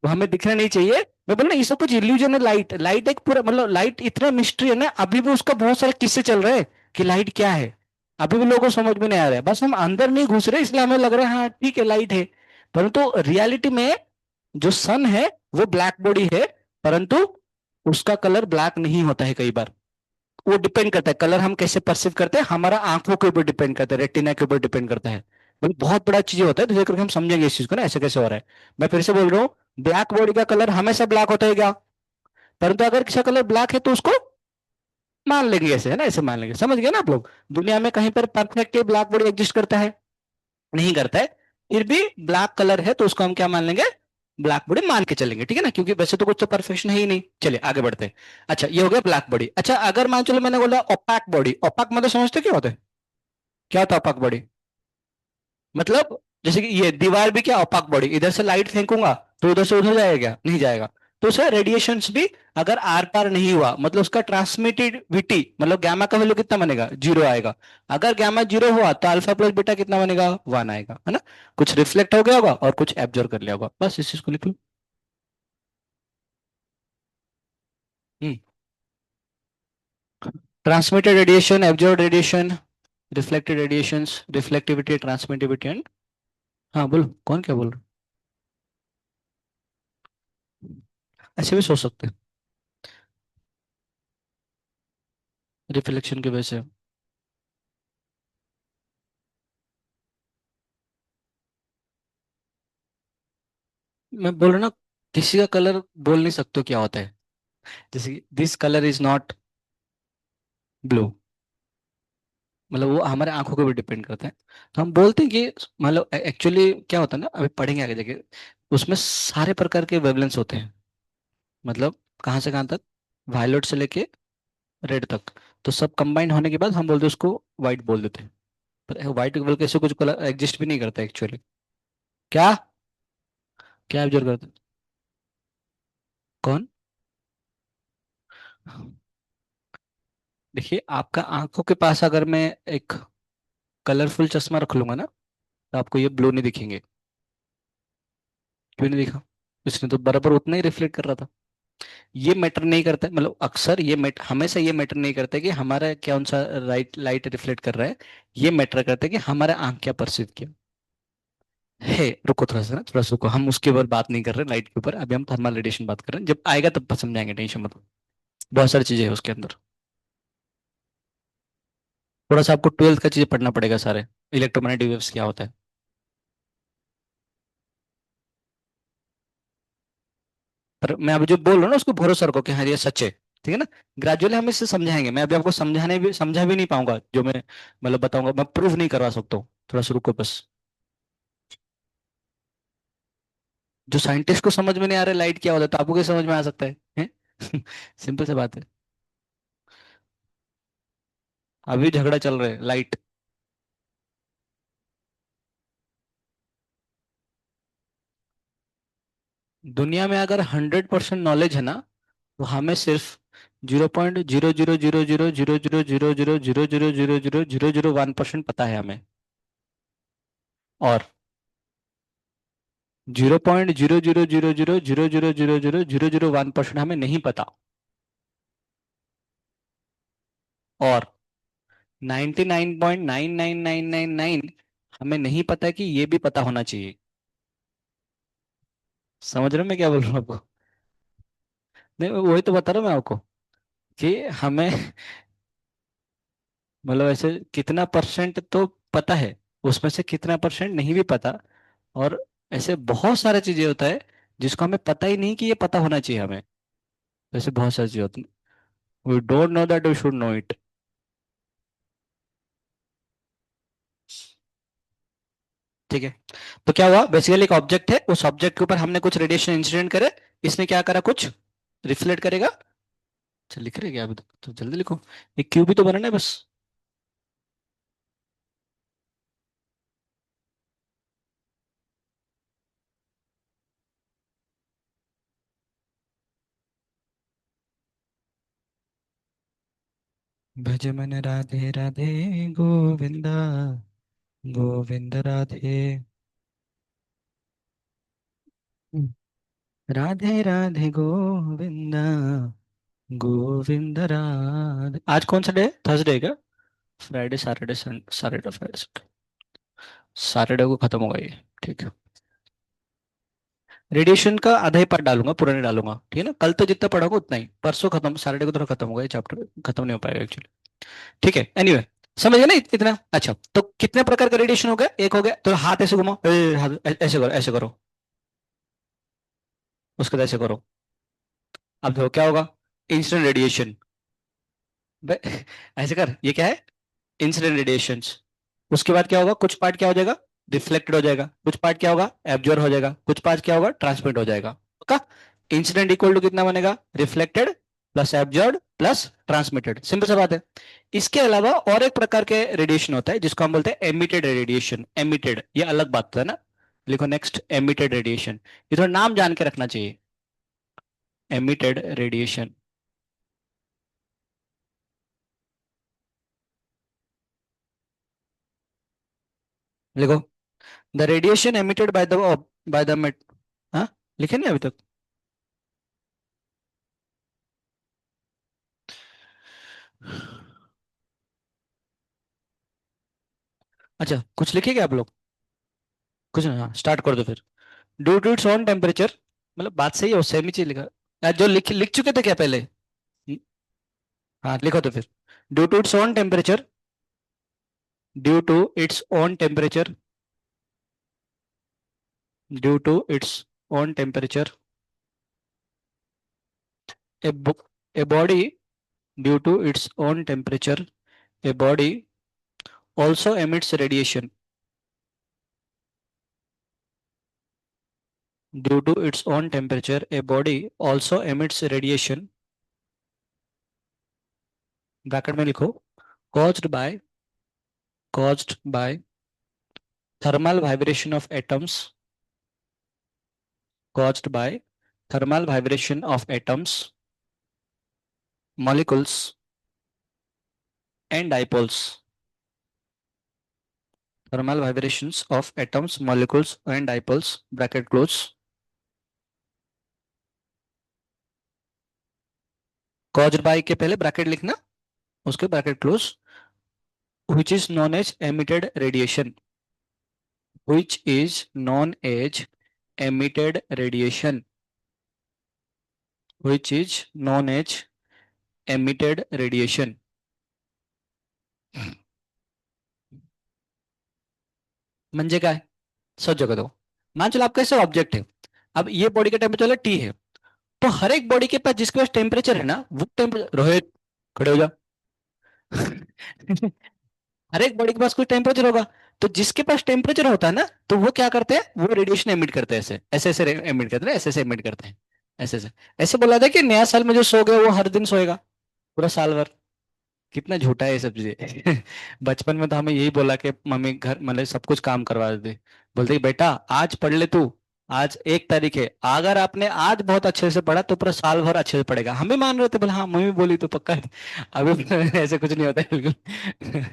[SPEAKER 1] वो हमें दिखना नहीं चाहिए। मैं बोल रहा ये सब कुछ इल्यूजन है। लाइट, लाइट एक पूरा मतलब लाइट इतना मिस्ट्री है ना, अभी भी उसका बहुत सारे किस्से चल रहे हैं कि लाइट क्या है। अभी भी लोगों को समझ में नहीं आ रहा है, बस हम अंदर नहीं घुस रहे इसलिए हमें लग रहा है हाँ ठीक है लाइट है, परंतु रियलिटी में जो सन है वो ब्लैक बॉडी है, परंतु उसका कलर ब्लैक नहीं होता है कई बार। वो डिपेंड करता है, कलर हम कैसे परसीव करते हैं, हमारा आंखों के ऊपर डिपेंड करता है, रेटिना के ऊपर डिपेंड करता है। मतलब बहुत बड़ा चीज होता है, तो करके हम समझेंगे इस चीज को ना, ऐसे कैसे हो रहा है। मैं फिर से बोल रहा हूँ, ब्लैक बॉडी का कलर हमेशा ब्लैक होता है क्या, परंतु अगर किसी कलर ब्लैक है तो उसको मान लेंगे ऐसे, है ना, ऐसे मान लेंगे। समझ गए ना आप लोग, दुनिया में कहीं पर परफेक्ट ब्लैक बॉडी एग्जिस्ट करता है, नहीं करता है, फिर भी ब्लैक कलर है तो उसको हम क्या मान लेंगे, ब्लैक बॉडी मान के चलेंगे, ठीक है ना, क्योंकि वैसे तो कुछ तो परफेक्शन है ही नहीं। चलिए आगे बढ़ते हैं। अच्छा, ये हो गया ब्लैक बॉडी। अच्छा, अगर मान चलो मैंने बोला ओपैक बॉडी, ओपैक मतलब समझते क्या होता है, क्या होता है ओपैक बॉडी, मतलब जैसे कि ये दीवार भी क्या ओपैक बॉडी, इधर से लाइट फेंकूंगा तो उधर से उधर जाएगा क्या, नहीं जाएगा। तो उसे रेडिएशंस भी अगर आर पार नहीं हुआ, मतलब उसका ट्रांसमिटिविटी मतलब गामा का वैल्यू कितना बनेगा, जीरो आएगा। अगर गामा जीरो हुआ तो अल्फा प्लस बीटा कितना बनेगा, वन आएगा, है ना। कुछ रिफ्लेक्ट हो गया होगा और कुछ एब्जॉर्ब कर लिया होगा, बस इस चीज को लिख लो। हम्म। Transmitted radiation, absorb radiation, reflected radiations, reflectivity, transmittivity and, हाँ बोलो कौन क्या बोल रहा है? ऐसे भी सोच सकते हैं, रिफ्लेक्शन की वजह से। मैं बोल रहा ना, किसी का कलर बोल नहीं सकते हो क्या होता है, जैसे this colour is not blue, मतलब वो हमारे आंखों के ऊपर डिपेंड करता है। तो हम बोलते हैं कि मतलब एक्चुअली क्या होता है ना, अभी पढ़ेंगे आगे जाके, उसमें सारे प्रकार के वेवलेंस होते हैं, मतलब कहाँ से कहाँ तक, वायलेट से लेके रेड तक। तो सब कंबाइन होने के बाद हम बोलते हैं उसको वाइट बोल देते हैं। पर वाइट बोल के ऐसे कुछ कलर एग्जिस्ट भी नहीं करता एक्चुअली। क्या, क्या ऑब्जर्व करते हैं? कौन, देखिए आपका आंखों के पास अगर मैं एक कलरफुल चश्मा रख लूंगा ना, तो आपको ये ब्लू नहीं दिखेंगे। क्यों नहीं दिखा, इसने तो बराबर उतना ही रिफ्लेक्ट कर रहा था। ये मैटर नहीं करता है, मतलब अक्सर ये हमेशा ये मैटर नहीं करता है कि हमारा कौन सा राइट लाइट रिफ्लेक्ट कर रहा है। ये मैटर करता है कि हमारा आंख क्या परसीव किया है। रुको थोड़ा सा ना, थोड़ा सा रुको, हम उसके ऊपर बात नहीं कर रहे लाइट के ऊपर, अभी हम थर्मल रेडिएशन बात कर रहे हैं, जब आएगा तब समझाएंगे, टेंशन मत लो। बहुत सारी चीजें हैं उसके अंदर। थोड़ा सा आपको ट्वेल्थ का चीजें पढ़ना पड़ेगा सारे, इलेक्ट्रोमैग्नेटिक वेव्स क्या होता है। पर मैं अभी जो बोल रहा हूँ ना उसको भरोसा रखो कि हाँ ये सच है, ठीक है ना। ग्रेजुअली हम इससे समझाएंगे, मैं अभी आपको समझा भी नहीं पाऊंगा जो मैं मतलब बताऊंगा, मैं प्रूव नहीं करवा सकता हूँ, थोड़ा सा रुको बस। जो साइंटिस्ट को समझ में नहीं आ रहा लाइट क्या होता है, तो आपको कैसे समझ में आ सकता है, हैं? सिंपल सी बात है। अभी झगड़ा चल रहा है लाइट। दुनिया में अगर 100% नॉलेज है ना, तो हमें सिर्फ 0.000000000000001% पता है हमें। और 0.00000000001% हमें नहीं पता। और 99.99999 हमें नहीं पता कि ये भी पता होना चाहिए। समझ रहे हो मैं क्या बोल रहा हूँ आपको? नहीं, वही तो बता रहा हूँ मैं आपको कि हमें मतलब ऐसे कितना परसेंट तो पता है, उसमें से कितना परसेंट नहीं भी पता। और ऐसे बहुत सारी चीजें होता है जिसको हमें पता ही नहीं कि ये पता होना चाहिए हमें। ऐसे बहुत सारी चीजें होती हैं, we don't know that we should know it. ठीक है। तो क्या हुआ, बेसिकली एक ऑब्जेक्ट है, उस ऑब्जेक्ट के ऊपर हमने कुछ रेडिएशन इंसिडेंट करे, इसने क्या करा, कुछ रिफ्लेक्ट करेगा। चल लिख रहे क्या अभी तक, तो जल्दी लिखो। एक क्यूब भी तो बनाना है बस। भज मन राधे राधे गोविंदा, गोविंद राधे। राधे राधे गोविंदा, गोविंद राधे। आज कौन सा डे, थर्सडे क्या? Friday Saturday Sunday, Saturday Friday, Saturday को खत्म होगा ये। ठीक है। रेडिएशन का आधा ही पार्ट डालूंगा, पूरा नहीं डालूंगा, ठीक है ना। कल तो जितना पढ़ोगे उतना ही, परसों खत्म, सैटरडे को थोड़ा खत्म होगा ये चैप्टर, खत्म नहीं हो पाएगा एक्चुअली। ठीक है, एनीवे समझ गए ना इतना। अच्छा, तो कितने प्रकार का रेडिएशन हो गया, एक हो गया, तो हाथ ऐसे घुमाओ, हाथ ऐसे करो, ऐसे करो, उसके बाद ऐसे करो। अब देखो क्या होगा, इंसिडेंट रेडिएशन। ऐसे कर, ये क्या है, इंसिडेंट रेडिएशंस। उसके बाद क्या होगा, कुछ पार्ट क्या हो जाएगा, रिफ्लेक्टेड हो जाएगा, कुछ पार्ट क्या होगा, एब्जॉर्ब हो जाएगा, कुछ पार्ट क्या होगा, ट्रांसमिट हो जाएगा। ओके। इंसिडेंट इक्वल टू कितना बनेगा, reflected plus absorb plus transmitted, simple सा बात है। इसके अलावा और एक प्रकार के रेडिएशन होता है जिसको हम बोलते हैं एमिटेड रेडिएशन। एमिटेड ये अलग बात है ना। लिखो नेक्स्ट, एमिटेड रेडिएशन। ये थोड़ा नाम जान के रखना चाहिए, एमिटेड रेडिएशन। लिखो, the radiation emitted by the mate. हाँ, लिखे नहीं अभी तक? अच्छा, कुछ लिखे क्या आप लोग? कुछ नहीं, हाँ स्टार्ट कर दो फिर। Due to its own temperature, मतलब बात सही है, वो सेम ही चीज लिखा। जो लिख लिख चुके थे क्या पहले? हाँ लिखो तो फिर। Due to its own temperature, due to its own temperature, due to its own temperature, a, bo- a body, due to its own temperature, a body also emits radiation. Due to its own temperature, a body also emits radiation, bracket में लिखो, caused by, caused by thermal vibration of atoms, caused by thermal vibration of atoms, molecules and dipoles. Thermal vibrations of atoms, molecules and dipoles, bracket close. Caused by के पहले bracket लिखना, उसके bracket close. Which is known as emitted radiation, which is known as emitted radiation, which is known as emitted radiation। म्हणजे काय, सब जगह दो। मान चलो आपका ऐसा ऑब्जेक्ट है, अब ये बॉडी का टेम्परेचर टी है, तो हर एक बॉडी के पास जिसके पास टेम्परेचर है ना, वो टेम्परेचर, रोहित खड़े हो जा। हर एक बॉडी के पास कोई टेम्परेचर होगा, तो जिसके पास टेम्परेचर होता है ना, तो वो क्या करते हैं, वो रेडिएशन एमिट करते हैं, ऐसे ऐसे ऐसे एमिट करते हैं, ऐसे ऐसे एमिट करते हैं, ऐसे ऐसे। ऐसे बोला था कि नया साल में जो सो गया वो हर दिन सोएगा, पूरा साल भर। कितना झूठा है ये सब चीजें। बचपन में तो हमें यही बोला कि मम्मी घर मतलब सब कुछ काम करवा देती, बोलती कि बेटा आज पढ़ ले तू, आज 1 तारीख है, अगर आपने आज बहुत अच्छे से पढ़ा तो पूरा साल भर अच्छे से पढ़ेगा। हम भी मान रहे थे, बोले हाँ मम्मी बोली तो पक्का है। अभी ऐसे कुछ नहीं होता है बिल्कुल।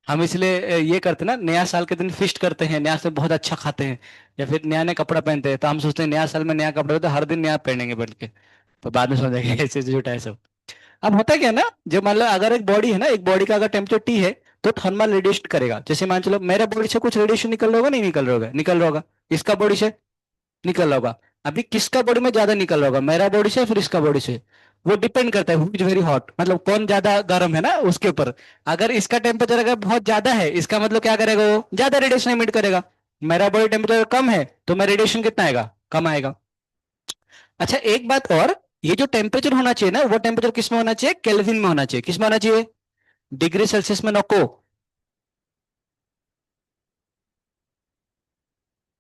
[SPEAKER 1] हम इसलिए ये करते ना, नया साल के दिन फिस्ट करते हैं, नया साल बहुत अच्छा खाते हैं, या फिर नया नया कपड़ा पहनते हैं, तो हम सोचते हैं नया साल में नया कपड़ा हो तो हर दिन नया पहनेंगे बोल के। तो बाद में सोचेंगे ऐसे झूठा है सब। अब होता क्या है ना, जो मान लो अगर एक बॉडी है ना, एक बॉडी का अगर टेम्परेचर टी है, तो थर्मल रेडिएशन करेगा। जैसे मान चलो मेरा बॉडी से कुछ रेडिएशन निकल रहा होगा, नहीं निकल रहा होगा, निकल रहा होगा, इसका बॉडी से निकल रहा होगा। अभी किसका बॉडी में ज्यादा निकल रहा होगा, मेरा बॉडी से या फिर इसका बॉडी से? वो डिपेंड करता है हु इज वेरी हॉट, मतलब कौन ज्यादा गर्म है ना उसके ऊपर। अगर इसका टेम्परेचर अगर बहुत ज्यादा है, इसका मतलब क्या करेगा, वो ज्यादा रेडिएशन एमिट करेगा। मेरा बॉडी टेम्परेचर कम है तो मेरा रेडिएशन कितना आएगा, कम आएगा। अच्छा एक बात और, ये जो टेम्परेचर होना चाहिए ना, वो टेम्परेचर किस में होना चाहिए, केल्विन में होना चाहिए। किस में होना चाहिए, डिग्री सेल्सियस में नको।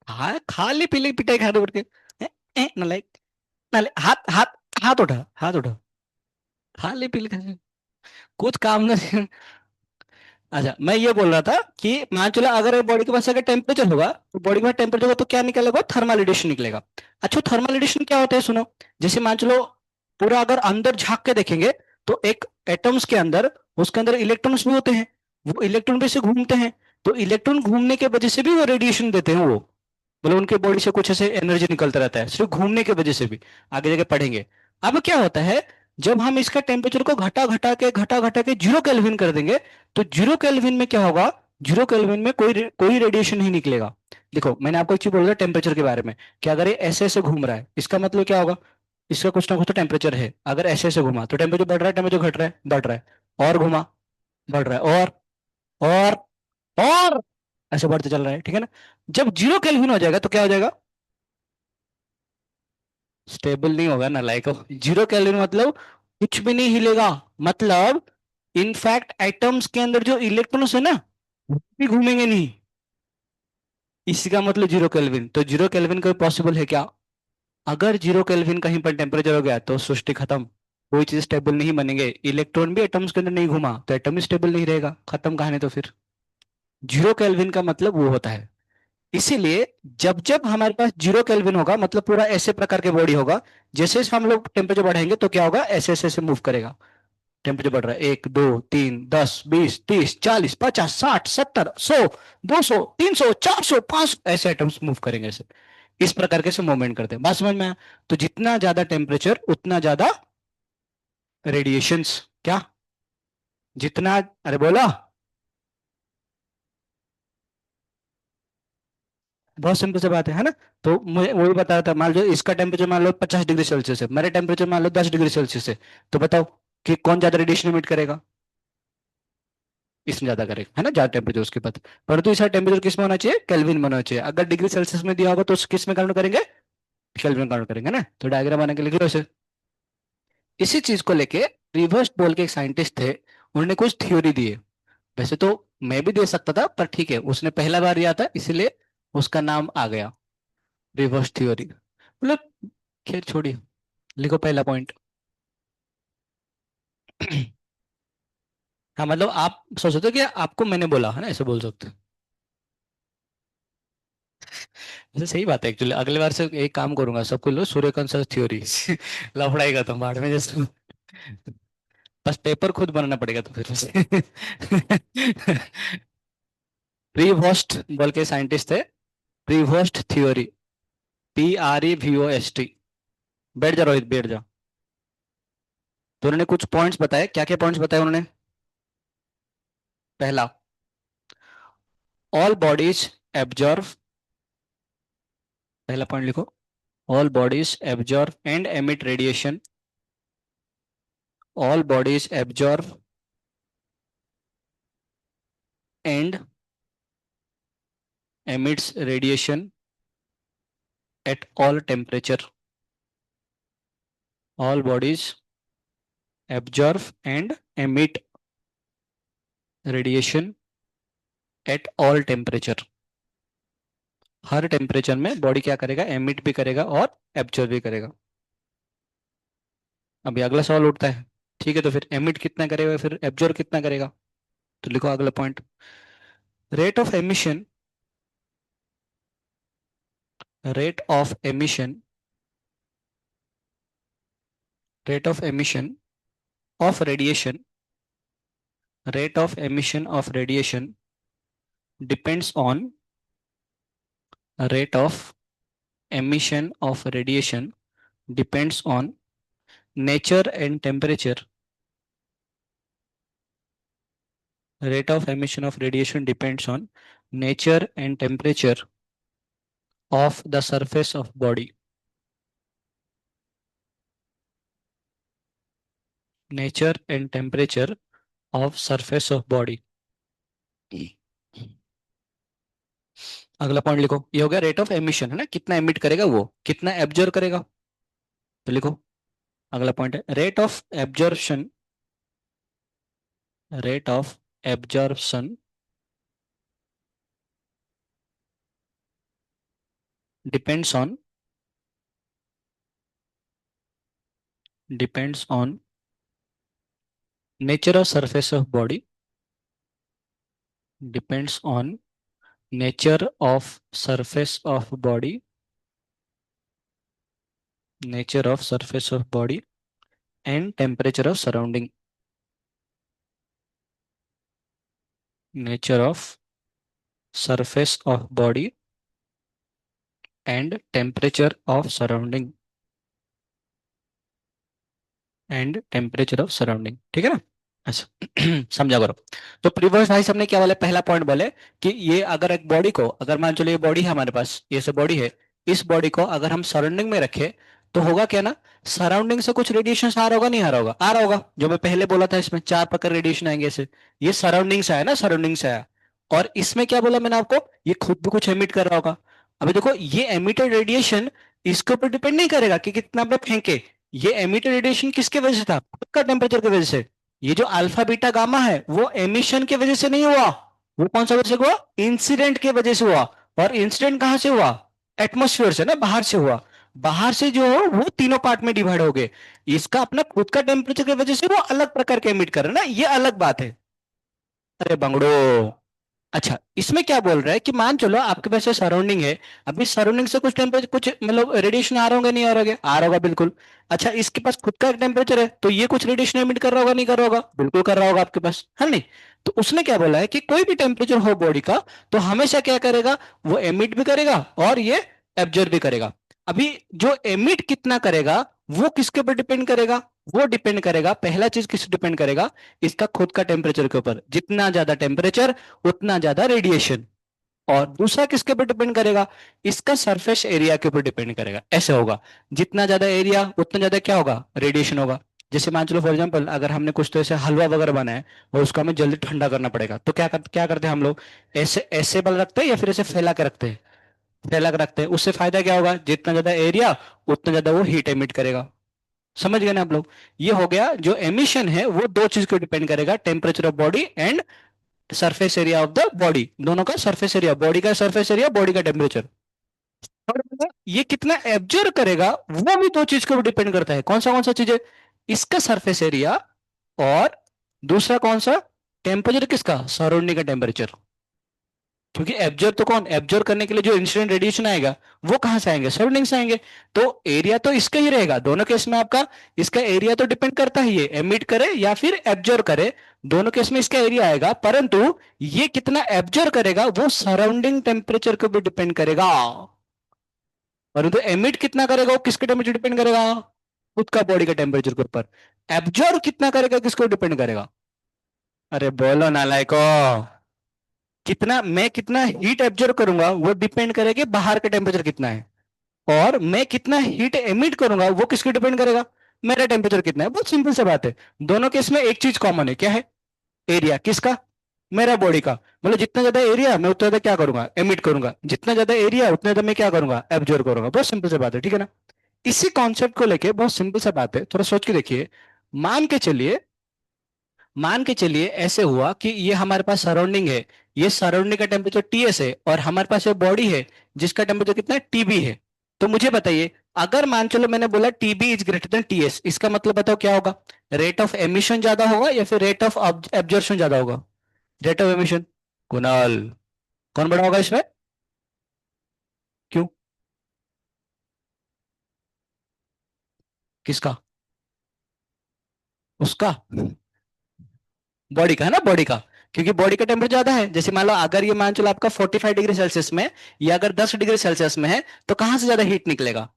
[SPEAKER 1] हाँ खाली पीली पिटाई खा दो करके। नालायक, नालायक, हाथ हाथ हाथ उठा, हाथ उठा। खाली पीली कुछ काम नहीं। अच्छा मैं ये बोल रहा था कि मान चलो अगर बॉडी के पास अगर टेम्परेचर होगा, तो बॉडी में टेम्परेचर होगा तो क्या निकलेगा, थर्मल रेडिएशन निकलेगा। अच्छा थर्मल रेडिएशन क्या होता है सुनो। जैसे मान चलो पूरा अगर अंदर झांक के देखेंगे, तो एक एटम्स के अंदर, उसके अंदर इलेक्ट्रॉन्स भी होते हैं, वो इलेक्ट्रॉन भी से घूमते हैं। तो इलेक्ट्रॉन घूमने के वजह से भी वो रेडिएशन देते हैं वो, मतलब उनके बॉडी से कुछ ऐसे एनर्जी निकलता रहता है सिर्फ घूमने की वजह से भी। आगे जाके पढ़ेंगे। अब क्या होता है, जब हम इसका टेम्परेचर को घटा घटा के 0 केल्विन कर देंगे, तो 0 केल्विन में क्या होगा, 0 केल्विन में कोई रेडिएशन नहीं निकलेगा। देखो मैंने आपको एक चीज बोल दिया टेम्परेचर के बारे में, कि अगर ये ऐसे ऐसे घूम रहा है, इसका मतलब क्या होगा, इसका कुछ ना कुछ तो टेम्परेचर है। अगर ऐसे ऐसे घुमा तो टेम्परेचर बढ़ रहा है, टेम्परेचर घट रहा है, बढ़ रहा है, और घुमा, बढ़ रहा है, और और ऐसे बढ़ते चल रहा है, ठीक है ना। जब 0 केल्विन हो जाएगा तो क्या हो जाएगा, स्टेबल नहीं होगा ना, लाइक 0 केल्विन मतलब कुछ भी नहीं हिलेगा। मतलब इनफैक्ट एटम्स के अंदर जो इलेक्ट्रॉन्स है ना, वो भी घूमेंगे नहीं। इसी का मतलब 0 केल्विन, तो 0 केल्विन कोई पॉसिबल है क्या? अगर 0 केल्विन कहीं पर टेम्परेचर हो गया तो सृष्टि खत्म। कोई चीज स्टेबल नहीं बनेंगे, इलेक्ट्रॉन भी एटम्स के अंदर नहीं घुमा तो एटम भी स्टेबल नहीं रहेगा, खत्म कहानी। तो फिर 0 केल्विन का मतलब वो होता है। इसीलिए जब जब हमारे पास 0 केल्विन होगा, मतलब पूरा ऐसे प्रकार के बॉडी होगा, जैसे जैसे हम लोग टेम्परेचर बढ़ाएंगे तो क्या होगा, ऐसे ऐसे ऐसे मूव करेगा। टेम्परेचर बढ़ रहा है, 1 2 3 10 20 30 40 50 60 70 100 200 300 400 500, ऐसे आइटम्स मूव करेंगे ऐसे। इस प्रकार के से मूवमेंट करते हैं, बात समझ में आया? तो जितना ज्यादा टेम्परेचर उतना ज्यादा रेडिएशंस। क्या, जितना, अरे बोला, बहुत सिंपल सी बात है ना। तो मुझे वही बता रहा था, मान लो इसका टेम्परेचर मान लो 50 डिग्री सेल्सियस है, मेरे टेम्परेचर मान लो 10 डिग्री सेल्सियस है, तो बताओ कि कौन ज्यादा रेडिएशन इमिट करेगा, इसमें ज्यादा करेगा, है ना, ज्यादा टेम्परेचर उसके पास। परंतु इसका टेम्परेचर किस में होना चाहिए, केल्विन में होना चाहिए। अगर डिग्री सेल्सियस में दिया होगा तो किस में काउंट करेंगे, केल्विन काउंट करेंगे ना। तो डायग्राम बना के लिख लो इसे। इसी चीज को लेके रिवर्स बोल के एक साइंटिस्ट थे, उन्होंने कुछ थ्योरी दी है। वैसे तो मैं भी दे सकता था, पर ठीक है उसने पहला बार दिया था इसलिए उसका नाम आ गया, रिवर्स थ्योरी। मतलब खैर छोड़िए, लिखो पहला पॉइंट। हाँ मतलब आप सोच सकते हो कि आपको मैंने बोला है ना, ऐसे बोल सकते हो। वैसे सही बात है एक्चुअली, अगले बार से एक काम करूंगा, सबको लो सूर्यकांत थ्योरी। लफड़ाई का तो बाढ़ में जैसे, बस पेपर खुद बनाना पड़ेगा तो फिर उसे। प्रीवोस्ट बोल के साइंटिस्ट थे, प्रीवोस्ट थ्योरी, PREVOST। बैठ जा रोहित, बैठ जा। तो उन्होंने कुछ पॉइंट्स बताए, क्या क्या पॉइंट्स बताए उन्होंने। पहला, ऑल बॉडीज एब्जॉर्व, पहला पॉइंट लिखो, all bodies absorb and emit radiation, all bodies absorb and emits radiation at all temperature, all bodies absorb and emit radiation at all temperature। Her temperature में body क्या करेगा, emit भी करेगा और absorb भी करेगा। अभी अगला सवाल उठता है, ठीक है, तो फिर एमिट कितना करेगा, फिर एब्जॉर्ब कितना करेगा। तो लिखो अगला point, rate of emission, rate of emission, rate of emission of radiation, rate of emission of radiation depends on, rate of emission of radiation depends on nature and temperature. Rate of emission of radiation depends on nature and temperature of the surface of body. Nature and temperature of surface of body. अगला point लिखो, ये हो गया rate of emission है ना, कितना emit करेगा वो, कितना एब्जॉर्ब करेगा। तो लिखो अगला पॉइंट है rate of absorption, rate of absorption depends on, depends on nature of surface of body, depends on nature of surface of body, nature of surface of body and temperature of surrounding, nature of surface of body and temperature of surrounding, and temperature of surrounding, ठीक है ना। अच्छा समझा करो। तो previous भाई हमने क्या बोले, पहला पॉइंट बोले कि ये अगर एक बॉडी को, अगर मान चलो ये बॉडी है हमारे पास, ये सब बॉडी है, इस बॉडी को अगर हम सराउंडिंग में रखे तो होगा क्या ना, सराउंडिंग से कुछ रेडिएशन आ रहा होगा, नहीं आ रहा होगा, आ रहा होगा। जो मैं पहले बोला था इसमें 4 प्रकार रेडिएशन आएंगे ऐसे, ये सराउंडिंग से आया ना, सराउंडिंग से आया। और इसमें क्या बोला मैंने आपको, ये खुद भी कुछ एमिट कर रहा होगा। अभी देखो ये एमिटेड रेडिएशन इसके ऊपर डिपेंड नहीं करेगा कि कितना आपने फेंके, ये एमिटेड रेडिएशन किसके वजह से था, खुद का टेम्परेचर की वजह से। ये जो अल्फा बीटा गामा है वो एमिशन की वजह से नहीं हुआ, वो कौन सा वजह से हुआ, इंसिडेंट की वजह से हुआ। और इंसिडेंट कहां से हुआ, एटमोस्फियर से ना, बाहर से हुआ। बाहर से जो हो वो तीनों पार्ट में डिवाइड हो गए, इसका अपना खुद का टेम्परेचर की वजह से वो अलग प्रकार के एमिट कर रहे हैं ना, ये अलग बात है। अरे बंगड़ो, अच्छा इसमें क्या बोल रहा है कि मान चलो आपके पास सराउंडिंग है, अभी सराउंडिंग से कुछ टेम्परेचर, कुछ मतलब रेडिएशन आ रहा होगा, नहीं आ रहा होगा, आ रहा होगा बिल्कुल। अच्छा इसके पास खुद का टेम्परेचर है, तो ये कुछ रेडिएशन एमिट कर रहा होगा, नहीं कर रहा होगा, बिल्कुल कर रहा होगा आपके पास, है नहीं। तो उसने क्या बोला है कि कोई भी टेम्परेचर हो बॉडी का, तो हमेशा क्या करेगा, वो एमिट भी करेगा और ये एब्जॉर्ब भी करेगा। अभी जो एमिट कितना करेगा वो किसके ऊपर डिपेंड करेगा, वो डिपेंड करेगा, पहला चीज किस डिपेंड करेगा, इसका खुद का टेम्परेचर के ऊपर। जितना ज्यादा टेम्परेचर उतना ज्यादा रेडिएशन। और दूसरा किसके ऊपर डिपेंड करेगा, इसका सरफेस एरिया के ऊपर डिपेंड करेगा, ऐसे होगा। जितना ज्यादा एरिया उतना ज्यादा क्या होगा, रेडिएशन होगा। जैसे मान चलो फॉर एग्जांपल अगर हमने कुछ तो ऐसे हलवा वगैरह बनाया और उसको हमें जल्दी ठंडा करना पड़ेगा, तो क्या करते हैं हम लोग, ऐसे ऐसे बल रखते हैं या फिर ऐसे फैला के रखते हैं, फैला के रखते हैं। उससे फायदा क्या होगा, जितना ज्यादा एरिया उतना ज्यादा वो हीट एमिट करेगा। समझ गए ना आप लोग। ये हो गया, जो एमिशन है वो दो चीज को डिपेंड करेगा, temperature of body and surface area of the body, दोनों का सरफेस एरिया, बॉडी का सरफेस एरिया, बॉडी का टेम्परेचर। और ये कितना एब्जॉर्ब करेगा वो भी दो चीज को डिपेंड करता है, कौन सा चीज है, इसका सरफेस एरिया, और दूसरा कौन सा, टेम्परेचर किसका, सराउंडिंग का टेम्परेचर। क्योंकि एब्जॉर्ब तो कौन, एब्जॉर्ब करने के लिए जो इंसिडेंट रेडिएशन आएगा वो कहां से आएंगे, सराउंडिंग से आएंगे। तो एरिया तो इसका ही रहेगा दोनों केस में आपका, इसका एरिया तो डिपेंड करता है, ये एमिट करे या फिर एब्जॉर्ब करे, दोनों केस में इसका एरिया आएगा। परंतु ये कितना एब्जॉर्ब करेगा वो सराउंडिंग टेम्परेचर के ऊपर डिपेंड करेगा। परंतु एमिट कितना करेगा वो किसके टेम्परेचर डिपेंड करेगा, खुद का बॉडी का टेम्परेचर के ऊपर। एब्जॉर्ब कितना करेगा किसको डिपेंड करेगा, अरे बोलो नालायको, कितना मैं कितना हीट एब्जॉर्ब करूंगा वो डिपेंड करेगा कि बाहर का टेम्परेचर कितना है। और मैं कितना हीट एमिट करूंगा वो किसको डिपेंड करेगा, मेरा टेम्परेचर कितना है। बहुत सिंपल सा बात है। दोनों केस में एक चीज कॉमन है, क्या है, एरिया किसका, मेरा बॉडी का। मतलब जितना ज्यादा एरिया मैं उतना ज्यादा क्या करूंगा, एमिट करूंगा, जितना ज्यादा एरिया उतना ज्यादा मैं क्या करूंगा, एब्जॉर्ब करूंगा। बहुत सिंपल सी बात है, ठीक है ना। इसी कॉन्सेप्ट को लेके बहुत सिंपल सा बात है, थोड़ा सोच के देखिए। मान के चलिए, मान के चलिए ऐसे हुआ कि ये हमारे पास सराउंडिंग है, ये सराउंडिंग का टेम्परेचर टीएस है, और हमारे पास ये बॉडी है जिसका टेम्परेचर कितना है, टीबी है। तो मुझे बताइए अगर मान चलो मैंने बोला TB is greater than TS, इसका मतलब बताओ क्या होगा? रेट ऑफ एमिशन ज्यादा होगा या फिर रेट ऑफ एब्जॉर्प्शन ज्यादा होगा? Rate of emission. कुणाल, कौन बड़ा होगा इसमें? क्यों? किसका? उसका? बॉडी का है ना, बॉडी का। क्योंकि बॉडी का टेम्परेचर ज्यादा है। जैसे मान लो अगर ये मान चलो आपका 45 डिग्री सेल्सियस में, या अगर 10 डिग्री सेल्सियस में है, तो कहाँ से ज्यादा हीट निकलेगा?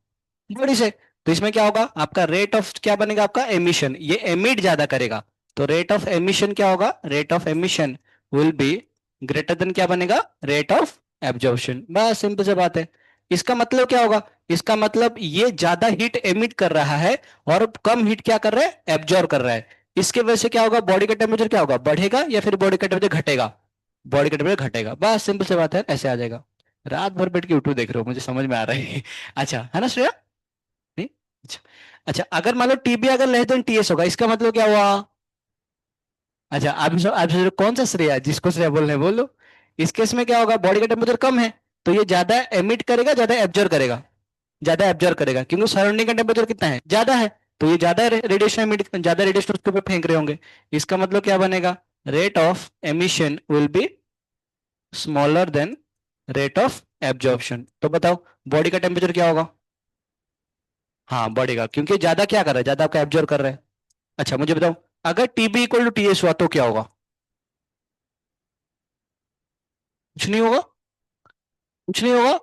[SPEAKER 1] बॉडी से। तो इसमें क्या होगा आपका? रेट ऑफ क्या बनेगा आपका? एमिशन। ये एमिट ज्यादा करेगा। तो रेट ऑफ एमिशन क्या होगा? Rate of emission will be greater than क्या बनेगा? Rate of absorption. बस सिंपल सी बात है। इसका मतलब क्या होगा? इसका मतलब ये ज्यादा हीट एमिट कर रहा है और कम हीट क्या कर रहा है? एब्जॉर्ब कर रहा है। इसके वजह से क्या होगा? बॉडी का टेम्परेचर क्या होगा? बढ़ेगा या फिर बॉडी का टेम्परेचर घटेगा? बॉडी का टेम्परेचर घटेगा। बस सिंपल सी बात है, ऐसे आ जाएगा। रात भर बैठ के यूट्यूब देख रहे हो, मुझे समझ में आ रहा है। अच्छा है ना श्रेया? नहीं? अच्छा। अच्छा, अगर मान लो टीबी अगर लेस देन टीएस होगा, इसका मतलब क्या हुआ? अच्छा, आप सोच रहे हो कौन सा श्रेया, जिसको श्रेया बोल रहे हैं बोलो। इस केस में क्या होगा? बॉडी का टेम्परेचर कम है, तो ये ज्यादा एमिट करेगा, ज्यादा एब्जॉर्ब करेगा। ज्यादा एब्जॉर्ब करेगा क्योंकि सराउंडिंग का टेम्परेचर कितना है? ज्यादा है। तो ये ज्यादा रेडिएशन एमिट, ज्यादा रेडिएशन उसके ऊपर फेंक रहे होंगे। इसका मतलब क्या बनेगा? Rate of emission will be smaller than rate of absorption. तो बताओ बॉडी का टेम्परेचर क्या होगा? हाँ बढ़ेगा, क्योंकि ज्यादा क्या कर रहा है? ज्यादा आपका एब्जॉर्ब कर रहा है। अच्छा मुझे बताओ, अगर टीबी इक्वल टू टीएस हुआ तो क्या होगा? कुछ नहीं होगा। कुछ नहीं होगा।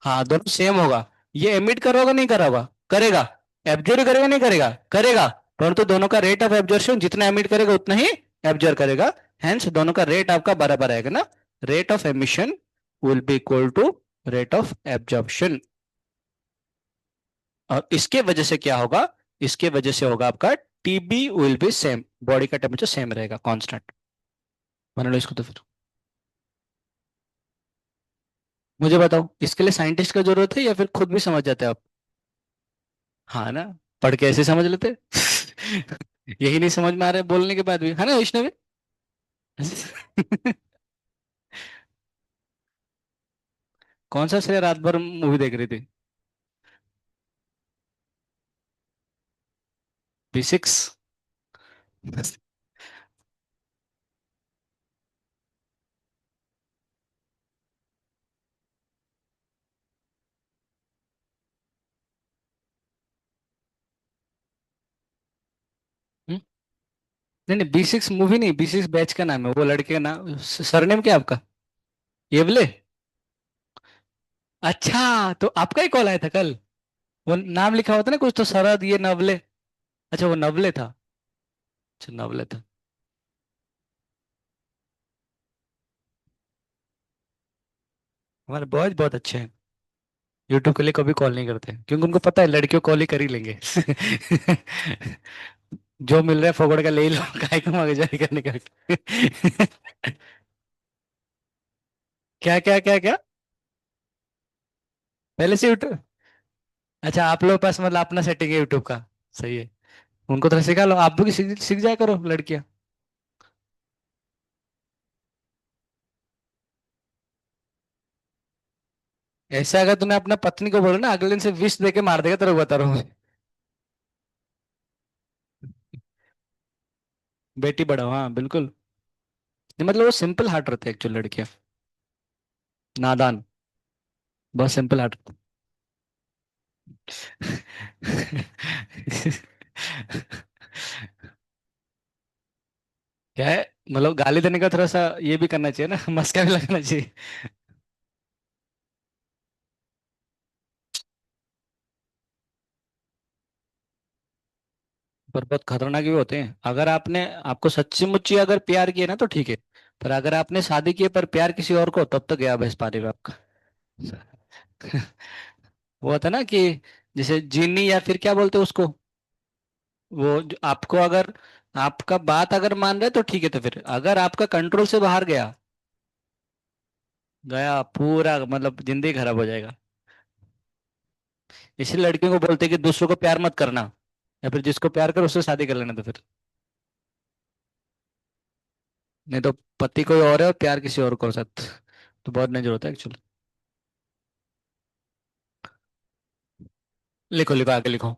[SPEAKER 1] हाँ दोनों सेम होगा। ये एमिट कर रहा होगा नहीं कर रहा होगा? करेगा। एब्जॉर्ब करेगा नहीं करेगा? करेगा। परंतु दोनों का रेट ऑफ एब्जॉर्प्शन जितना एमिट करेगा उतना ही एब्जॉर्ब करेगा। हेंस दोनों का रेट आपका बराबर आएगा ना। Rate of emission will be equal to rate of absorption. और इसके वजह से क्या होगा? इसके वजह से होगा आपका TB will be same, body का टेम्परेचर सेम रहेगा, कांस्टेंट। मान लो इसको तो फिर मुझे बताओ, इसके लिए साइंटिस्ट का जरूरत है या फिर खुद भी समझ जाते हैं आप? हाँ ना, पढ़ के ऐसे समझ लेते। यही नहीं समझ में आ रहा है बोलने के बाद भी, है ना वैष्णवी? कौन सा श्रेय रात भर मूवी देख रही थी? B6? नहीं नहीं, B6 मूवी नहीं, B6 बैच का नाम है, वो लड़के का नाम। सरनेम क्या है आपका? येवले? अच्छा, तो आपका ही कॉल आया था कल? वो नाम लिखा होता ना कुछ तो, शरद ये नवले। अच्छा वो नवले था। अच्छा नवले था। हमारे बॉयज बहुत अच्छे हैं। यूट्यूब के लिए कभी कॉल नहीं करते क्योंकि उनको पता है लड़कियों कॉल ही कर ही लेंगे। जो मिल रहा है फोकड़ का ले ही लो, काय को आगे जारी करने का। क्या क्या क्या क्या? पहले से यूट्यूब? अच्छा आप लोग पास मतलब अपना सेटिंग है यूट्यूब का? सही है। उनको थोड़ा सिखा लो, आप भी सीख सीख जाया करो लड़कियां। ऐसा अगर तूने अपना पत्नी को बोलो ना, अगले दिन से विश दे के मार देगा, तेरे को बता रहा हूँ मैं। बेटी बढ़ाओ, हाँ बिल्कुल। नहीं, मतलब वो सिंपल हार्ट रहते हैं एक्चुअल लड़कियां। नादान। बहुत सिंपल हार्ट। क्या है? मतलब गाली देने का थोड़ा सा ये भी करना चाहिए ना, मस्का भी लगाना चाहिए। पर बहुत खतरनाक भी होते हैं। अगर आपने, आपको सच्ची मुच्ची अगर प्यार किया ना तो ठीक है। पर अगर आपने शादी की है पर प्यार किसी और को, तब तो गया भैंस पानी में आपका। वो होता ना कि जैसे जीनी, या फिर क्या बोलते हैं उसको, वो जो आपको अगर, आपका बात अगर मान रहे तो ठीक है, तो फिर अगर आपका कंट्रोल से बाहर गया, गया पूरा, मतलब जिंदगी खराब हो जाएगा। इसलिए लड़कियों को बोलते हैं कि दूसरों को प्यार मत करना, या फिर जिसको प्यार करो उससे शादी कर लेना, तो फिर नहीं तो पति कोई और है और प्यार किसी और को साथ, तो बहुत डेंजर होता है एक्चुअली। लिखो लिखो आगे लिखो।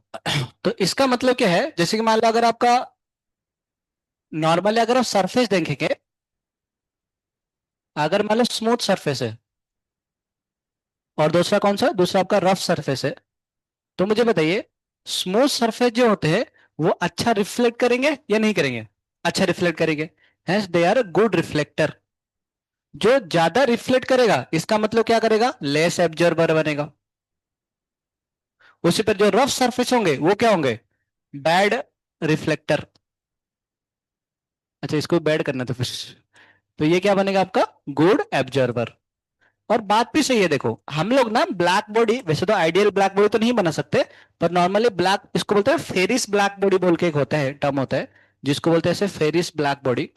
[SPEAKER 1] तो इसका मतलब क्या है, जैसे कि मान लो अगर आपका नॉर्मली अगर आप सरफेस देखेंगे, अगर मान लो स्मूथ सरफेस है और दूसरा कौन सा, दूसरा आपका रफ सरफेस है, तो मुझे बताइए स्मूथ सरफेस जो होते हैं वो अच्छा रिफ्लेक्ट करेंगे या नहीं करेंगे? अच्छा रिफ्लेक्ट करेंगे, hence they are good reflector. जो ज्यादा रिफ्लेक्ट करेगा इसका मतलब क्या करेगा, लेस एब्जॉर्बर बनेगा। उसी पर जो रफ सरफेस होंगे वो क्या होंगे, बैड रिफ्लेक्टर। अच्छा इसको बैड करना तो फिर, तो ये क्या बनेगा आपका, गुड एब्जॉर्बर। और बात भी सही है, देखो हम लोग ना ब्लैक बॉडी, वैसे तो आइडियल ब्लैक बॉडी तो नहीं बना सकते, पर नॉर्मली ब्लैक, इसको बोलते हैं फेरिस ब्लैक बॉडी बोल के एक होता है, टर्म होता है, जिसको बोलते हैं ऐसे फेरिस ब्लैक बॉडी।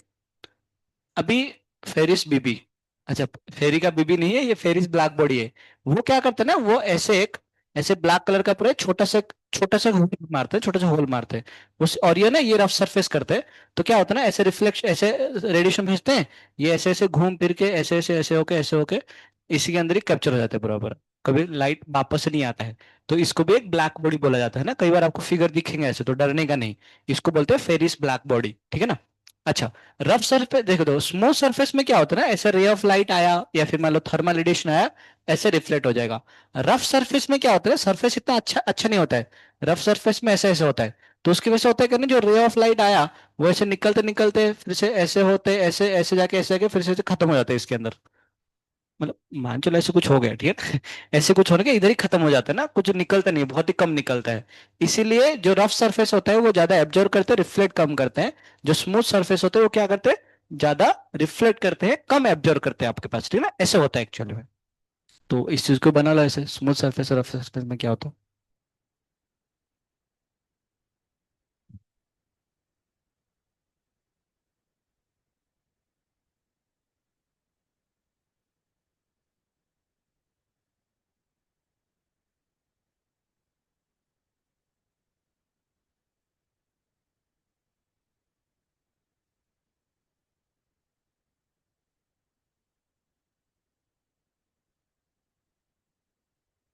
[SPEAKER 1] अभी फेरिस बीबी, अच्छा फेरी का बीबी नहीं है, ये फेरिस ब्लैक बॉडी है। वो क्या करते हैं ना, वो ऐसे एक, ऐसे ब्लैक कलर का पूरा छोटा सा होल मारते हैं, छोटा सा होल मारते हैं उस, और ये ना ये रफ सरफेस करते हैं। तो क्या होता है ना, ऐसे रिफ्लेक्शन, ऐसे रेडिएशन भेजते हैं, ये ऐसे ऐसे घूम फिर के ऐसे होके इसी के अंदर ही कैप्चर हो जाते हैं बराबर, कभी लाइट वापस से नहीं आता है। तो इसको भी एक ब्लैक बॉडी बोला जाता है ना, कई बार आपको फिगर दिखेंगे ऐसे, तो डरने का नहीं। इसको बोलते हैं फेरिस ब्लैक बॉडी, ठीक है ना। अच्छा, रफ सरफेस देखो, दो स्मूथ सरफेस में क्या होता है ना, ऐसे रे ऑफ लाइट आया या फिर मान लो थर्मल रेडिएशन आया, ऐसे रिफ्लेक्ट हो जाएगा। रफ सरफेस में क्या होता है, सरफेस इतना अच्छा अच्छा नहीं होता है, रफ सरफेस में ऐसे ऐसे होता है। तो उसकी वजह से होता है कि ना, जो रे ऑफ लाइट आया वो ऐसे निकलते निकलते फिर से ऐसे होते, ऐसे जाके फिर से खत्म हो जाते हैं इसके अंदर। मतलब मान चलो ऐसे कुछ हो गया, ठीक है। ऐसे कुछ होने के इधर ही खत्म हो जाता है ना, कुछ निकलता नहीं, बहुत ही कम निकलता है। इसीलिए जो रफ सरफेस होता है वो ज्यादा एब्जॉर्व करते हैं, रिफ्लेक्ट कम करते हैं। जो स्मूथ सरफेस होते हैं वो क्या करते हैं, ज्यादा रिफ्लेक्ट करते हैं, कम एब्जॉर्व करते हैं आपके पास, ठीक है ना, ऐसे होता है एक्चुअली में। तो इस चीज को बना लो ऐसे, स्मूथ सरफेस और रफ सरफेस में क्या होता है।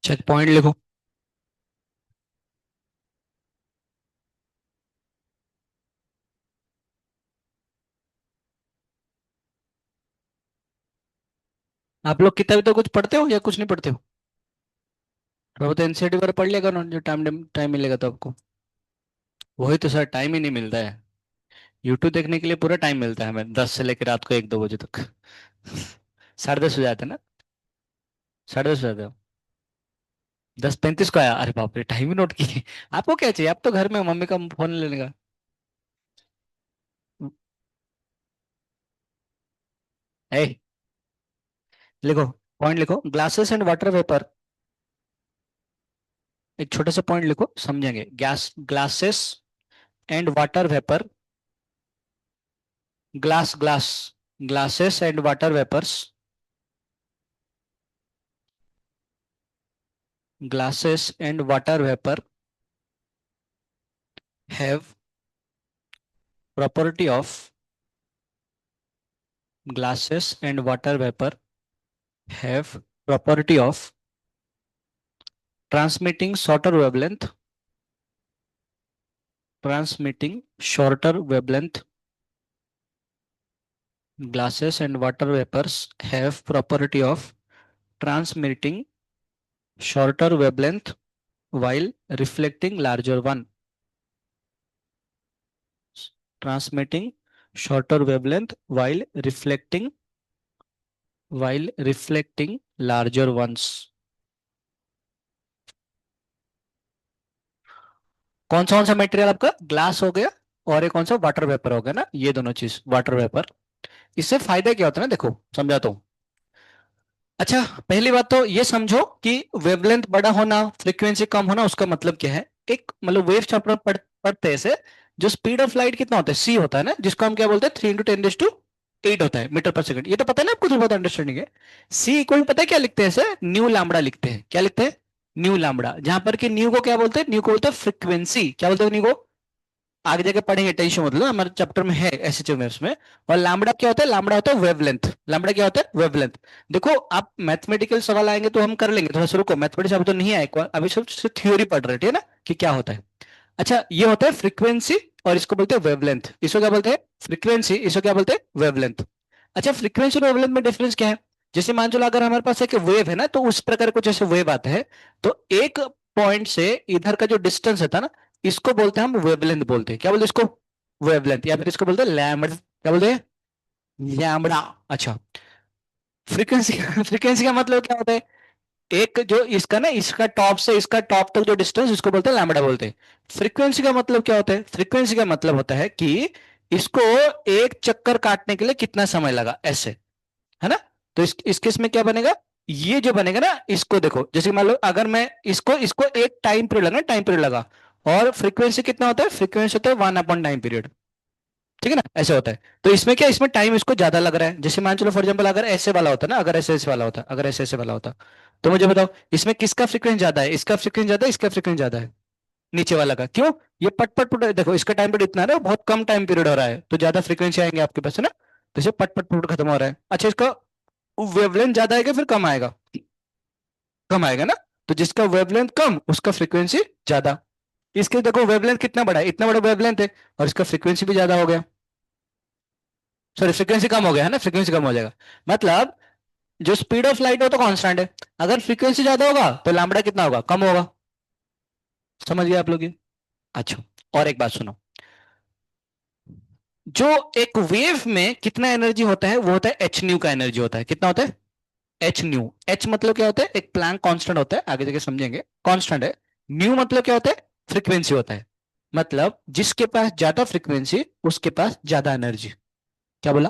[SPEAKER 1] चेक पॉइंट लिखो। आप लोग किताब तो कुछ पढ़ते हो या कुछ नहीं पढ़ते हो? थोड़ा बहुत एनसीईआरटी वगैरह पढ़ लिया करो, जो टाइम टाइम मिलेगा तो आपको। वही तो सर, टाइम ही नहीं मिलता है। यूट्यूब देखने के लिए पूरा टाइम मिलता है हमें, 10 से लेकर रात को 1-2 बजे तक। 10:30 हो जाते हैं ना, 10:30 हो जाते हो। 10:35 को आया, अरे बाप रे, टाइम ही नोट की। आपको क्या चाहिए, आप तो घर में हो, मम्मी का फोन लेने का। ए, लिखो, पॉइंट लिखो, ग्लासेस एंड वाटर वेपर। एक छोटा सा पॉइंट लिखो, समझेंगे। Gas, glasses and water vapour, glass, glasses and water vapours, glasses and water vapour have property of, glasses and water vapor have property of transmitting shorter wavelength, transmitting shorter wavelength. Glasses and water vapors have property of transmitting shorter wavelength while reflecting larger one. Transmitting shorter wavelength while reflecting larger ones. कौन सा material आपका, glass हो गया, और एक कौन सा, water vapour हो गया ना, ये दोनों चीज, वाटर वेपर। इससे फायदा क्या होता है ना, देखो समझाता हूँ। अच्छा, पहली बात तो ये समझो कि वेवलेंथ बड़ा होना, फ्रीक्वेंसी कम होना, उसका मतलब क्या है। एक मतलब वेव चैप्टर पढ़ते हैं से, जो स्पीड ऑफ लाइट कितना होता है, सी होता है ना, जिसको हम क्या बोलते हैं, 3 × 10⁸ होता है मीटर पर सेकंड। ये तो पता है ना आपको, थोड़ा बहुत अंडरस्टैंडिंग है। सी इक्वल पता है क्या लिखते हैं, सर न्यू लैम्बडा लिखते हैं, क्या लिखते हैं, न्यू लैम्बडा। जहां पर कि न्यू को क्या बोलते हैं, न्यू को बोलते हैं फ्रीक्वेंसी, क्या बोलते हैं न्यू को, आगे जाके पढ़ेंगे, टेंशन मतलब हमारे चैप्टर में है एसएचओ वेव्स में। और लैम्बडा क्या होता है? लैम्बडा होता है वेवलेंथ। लैम्बडा क्या होता है? वेवलेंथ। देखो आप मैथमेटिकल सवाल आएंगे तो हम कर लेंगे, थोड़ा सा रुको, मैथमेटिक्स अभी तो नहीं आए, अभी सिर्फ थ्योरी पढ़ रहे थे, ठीक है ना, कि क्या होता है। अच्छा, ये होता है फ्रीक्वेंसी, और इसको बोलते हैं वेवलेंथ। इसको क्या बोलते हैं? फ्रीक्वेंसी। इसको क्या बोलते हैं? वेवलेंथ। अच्छा, फ्रीक्वेंसी और वेवलेंथ में डिफरेंस क्या है? जैसे मान चलो अगर हमारे पास एक वेव है ना, तो उस प्रकार कुछ ऐसे वेव आता है, तो एक पॉइंट से इधर का जो डिस्टेंस होता है ना, इसको बोलते हैं हम वेवलेंथ बोलते हैं। क्या बोलते हैं इसको? वेवलेंथ। या फिर इसको बोलते हैं लैम्बडा। क्या बोलते हैं? लैम्बडा। अच्छा, फ्रीक्वेंसी फ्रीक्वेंसी का मतलब क्या होता है? एक जो इसका ना, इसका टॉप से इसका टॉप तक जो डिस्टेंस, इसको बोलते हैं लैम्बडा बोलते हैं। फ्रीक्वेंसी का मतलब क्या होता है? फ्रीक्वेंसी का मतलब होता है कि इसको एक चक्कर काटने के लिए कितना समय लगा, ऐसे, है ना। तो इस केस में क्या बनेगा? ये जो बनेगा ना, इसको देखो, जैसे मान लो अगर मैं इसको इसको एक टाइम पीरियड लगा, टाइम पीरियड लगा, और फ्रीक्वेंसी कितना होता है? फ्रीक्वेंसी होता है 1 अपॉन टाइम पीरियड। ठीक है ना, ऐसे होता है। तो इसमें क्या, इसमें टाइम इसको ज्यादा लग रहा है। जैसे मान चलो फॉर एग्जांपल, अगर ऐसे वाला होता ना, अगर ऐसे ऐसे वाला होता, अगर ऐसे ऐसे वाला होता, तो मुझे बताओ इसमें किसका फ्रीक्वेंसी ज्यादा है? इसका फ्रीक्वेंसी ज्यादा है, इसका फ्रीक्वेंसी ज्यादा है? नीचे वाला का। क्यों? ये पट पट पट, देखो इसका टाइम पीरियड इतना है ना, बहुत कम टाइम पीरियड हो रहा है, तो ज्यादा फ्रीक्वेंसी आएंगे आपके पास, है ना। तो इसे पट पट पट खत्म हो रहा है। अच्छा, इसका वेवलेंथ ज्यादा आएगा फिर कम आएगा? कम आएगा ना। तो जिसका वेवलेंथ कम, उसका फ्रीक्वेंसी ज्यादा। इसके देखो वेवलेंथ कितना बड़ा है, इतना बड़ा वेवलेंथ है, और इसका फ्रीक्वेंसी भी ज्यादा हो गया। सॉरी, फ्रीक्वेंसी कम हो गया, है ना, फ्रीक्वेंसी कम हो जाएगा। मतलब जो स्पीड ऑफ लाइट हो तो कांस्टेंट है, अगर फ्रीक्वेंसी ज्यादा होगा तो लैम्बडा कितना होगा? कम होगा। समझ गए आप लोग ये? अच्छा, और एक बात सुनो, जो एक वेव में कितना एनर्जी होता है, वो होता है एच न्यू का एनर्जी होता है। कितना होता है? H new. एच मतलब क्या होता है? एक प्लैंक कांस्टेंट होता है, आगे जाके समझेंगे, कांस्टेंट है। न्यू मतलब क्या होता है? फ्रीक्वेंसी होता है। मतलब जिसके पास ज्यादा फ्रीक्वेंसी, उसके पास ज्यादा एनर्जी। क्या बोला?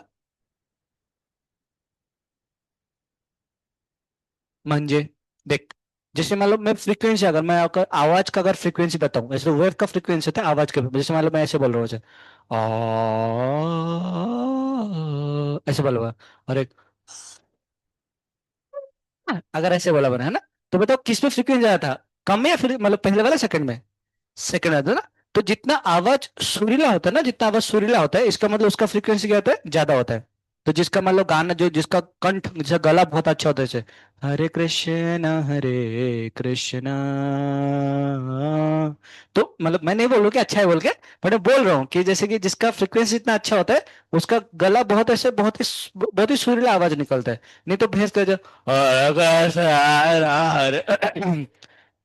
[SPEAKER 1] म्हणजे, देख, जैसे मान लो मैं फ्रीक्वेंसी, अगर मैं अगर आवाज का अगर फ्रीक्वेंसी बताऊं, ऐसे वेव का फ्रीक्वेंसी होता है आवाज का। जैसे मान लो मैं ऐसे बोल रहा हूँ, जैसे ऐसे बोला हुआ, और एक अगर ऐसे बोला बना, है ना। तो बताओ किस में फ्रीक्वेंसी ज्यादा था? कम में या फिर मतलब पहले वाला, सेकंड में? सेकंड आता है ना। तो जितना आवाज सुरीला होता है ना, जितना आवाज सुरीला होता है, इसका मतलब उसका फ्रीक्वेंसी क्या होता है? ज्यादा होता है। तो जिसका मान लो गाना, जो जिसका कंठ, जिसका गला बहुत अच्छा होता है, जैसे हरे कृष्ण, तो मतलब मैं नहीं बोल रहा हूँ कि अच्छा है बोल के, बट मैं बोल रहा हूँ कि जैसे कि जिसका फ्रीक्वेंसी इतना अच्छा होता है, उसका गला बहुत ऐसे बहुत ही सुरीला आवाज निकलता है। नहीं तो भैंस का जो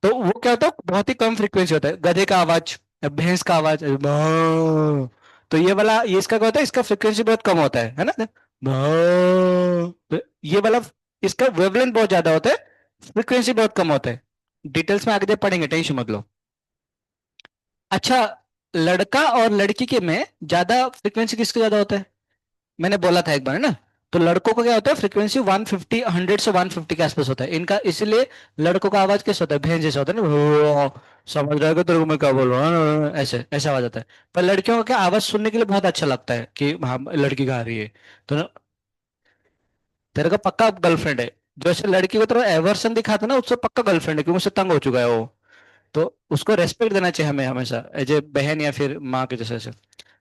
[SPEAKER 1] तो वो क्या होता है? बहुत ही कम फ्रीक्वेंसी होता है। गधे का आवाज, भैंस का आवाज, भां। तो ये वाला, ये इसका क्या होता है? इसका फ्रीक्वेंसी बहुत कम होता है ना, भां। तो ये वाला, इसका वेवलेंथ बहुत ज्यादा होता है, फ्रीक्वेंसी बहुत कम होता है। डिटेल्स में आगे जब पढ़ेंगे, टेंशन मत लो। अच्छा, लड़का और लड़की के में ज्यादा फ्रीक्वेंसी किसका ज्यादा होता है? मैंने बोला था एक बार, है ना। तो लड़कों का क्या होता है? फ्रीक्वेंसी 150, 100 से 150 के आसपास होता है इनका, इसलिए लड़कों का आवाज कैसा होता है? भैंस जैसा होता है ना, समझ रहे हो तेरे को मैं क्या बोल रहा हूँ, ऐसे ऐसा आवाज आता है। पर लड़कियों का क्या, आवाज सुनने के लिए बहुत अच्छा लगता है कि हाँ लड़की गा रही है। तो तेरे का पक्का गर्लफ्रेंड है, जो ऐसे लड़की को थोड़ा एवर्सन दिखाता है ना, उससे पक्का गर्लफ्रेंड है, क्योंकि उससे तंग हो चुका है वो। तो उसको रेस्पेक्ट देना चाहिए हमें हमेशा, एज ए बहन या फिर माँ के जैसे।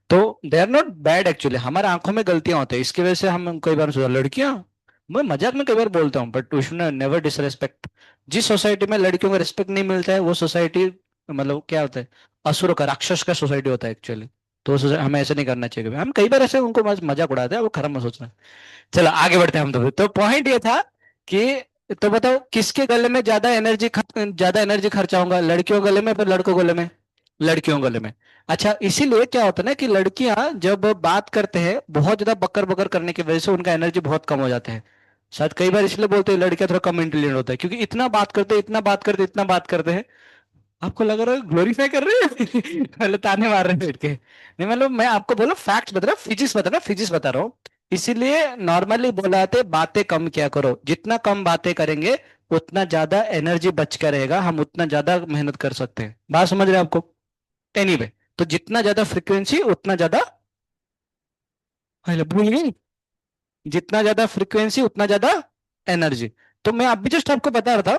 [SPEAKER 1] तो they are not bad actually, हमारे आंखों में गलतियां होती है, इसकी वजह से हम कई बार सोचा लड़कियां, मैं मजाक में कई बार बोलता हूँ, but we should never disrespect. जिस सोसाइटी में लड़कियों को रिस्पेक्ट नहीं मिलता है, वो सोसाइटी मतलब क्या होता है? असुर का, राक्षस का सोसाइटी होता है एक्चुअली। तो हमें ऐसे नहीं करना चाहिए। हम कई बार ऐसे उनको मजाक उड़ाते हैं, वो खराब मत सोचना। चलो आगे बढ़ते हैं हम। तो पॉइंट ये था कि, तो बताओ किसके गले में ज्यादा एनर्जी खर्चा होगा? लड़कियों के गले में, फिर लड़कों के गले में? लड़कियों के गले में। अच्छा, इसीलिए क्या होता है ना कि लड़कियां जब बात करते हैं, बहुत ज्यादा बकर बकर करने की वजह से उनका एनर्जी बहुत कम हो जाता है। शायद कई बार इसलिए बोलते हैं लड़कियां थोड़ा कम इंटेलिजेंट होता है, क्योंकि इतना बात करते, इतना बात करते, इतना बात करते हैं। आपको लग रहा है ग्लोरीफाई कर रहे हैं मतलब ताने मार रहे हैं बैठ के? नहीं, मतलब मैं आपको बोला फैक्ट्स बता रहा हूँ, फिजिक्स बता रहा हूँ, फिजिक्स बता रहा हूँ। इसीलिए नॉर्मली बोला जाता है बातें कम क्या करो, जितना कम बातें करेंगे उतना ज्यादा एनर्जी बच कर रहेगा, हम उतना ज्यादा मेहनत कर सकते हैं। बात समझ रहे हैं आपको? एनीवे, तो जितना ज्यादा फ्रीक्वेंसी उतना ज्यादा, भूल गई, जितना ज्यादा फ्रीक्वेंसी उतना ज्यादा एनर्जी। तो मैं अभी जस्ट आपको बता रहा था,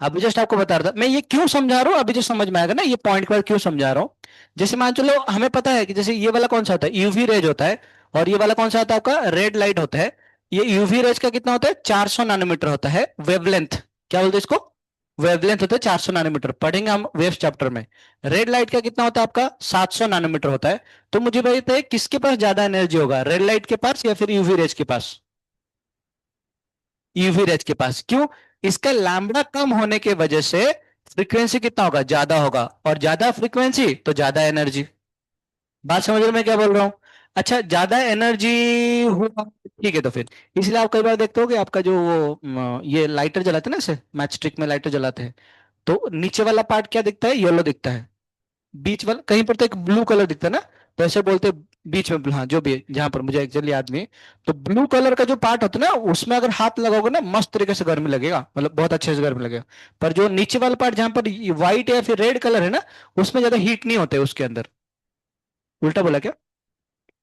[SPEAKER 1] अभी जस्ट आपको बता रहा था मैं, ये क्यों समझा रहा हूँ अभी जो समझ में आएगा ना, ये पॉइंट पर क्यों समझा रहा हूँ। जैसे मान चलो हमें पता है कि जैसे ये वाला कौन सा होता है, यूवी रेज होता है, और ये वाला कौन सा होता है आपका, रेड लाइट होता है। ये यूवी रेज का कितना होता है, 400 नैनोमीटर होता है वेवलेंथ। क्या बोलते हैं इसको, वेवलेंथ होता है 400 नैनोमीटर, पढ़ेंगे हम वेव्स चैप्टर में। रेड लाइट का कितना होता है आपका, 700 नैनोमीटर होता है। तो मुझे भाई बताइए किसके पास ज्यादा एनर्जी होगा, रेड लाइट के पास या फिर यूवी रेज के पास। यूवी रेज के पास, क्यों, इसका लैम्बडा कम होने की वजह से फ्रीक्वेंसी कितना होगा, ज्यादा होगा, और ज्यादा फ्रीक्वेंसी तो ज्यादा एनर्जी। बात समझ रहे हो मैं क्या बोल रहा हूँ। अच्छा ज्यादा एनर्जी हुआ, ठीक है, तो फिर इसलिए आप कई बार देखते हो कि आपका जो वो ये लाइटर जलाते हैं ना, ऐसे मैच स्टिक में लाइटर जलाते हैं, तो नीचे वाला पार्ट क्या दिखता है, येलो दिखता है, बीच वाला कहीं पर तो एक ब्लू कलर दिखता है ना, तो ऐसे बोलते हैं बीच में, हाँ जो भी है, जहां पर मुझे एक्चुअली याद नहीं है। तो ब्लू कलर का जो पार्ट होता है ना, उसमें अगर हाथ लगाओगे ना मस्त तरीके से गर्मी लगेगा, मतलब बहुत अच्छे से गर्मी लगेगा। पर जो नीचे वाला पार्ट जहां पर व्हाइट या फिर रेड कलर है ना, उसमें ज्यादा हीट नहीं होते उसके अंदर। उल्टा बोला क्या,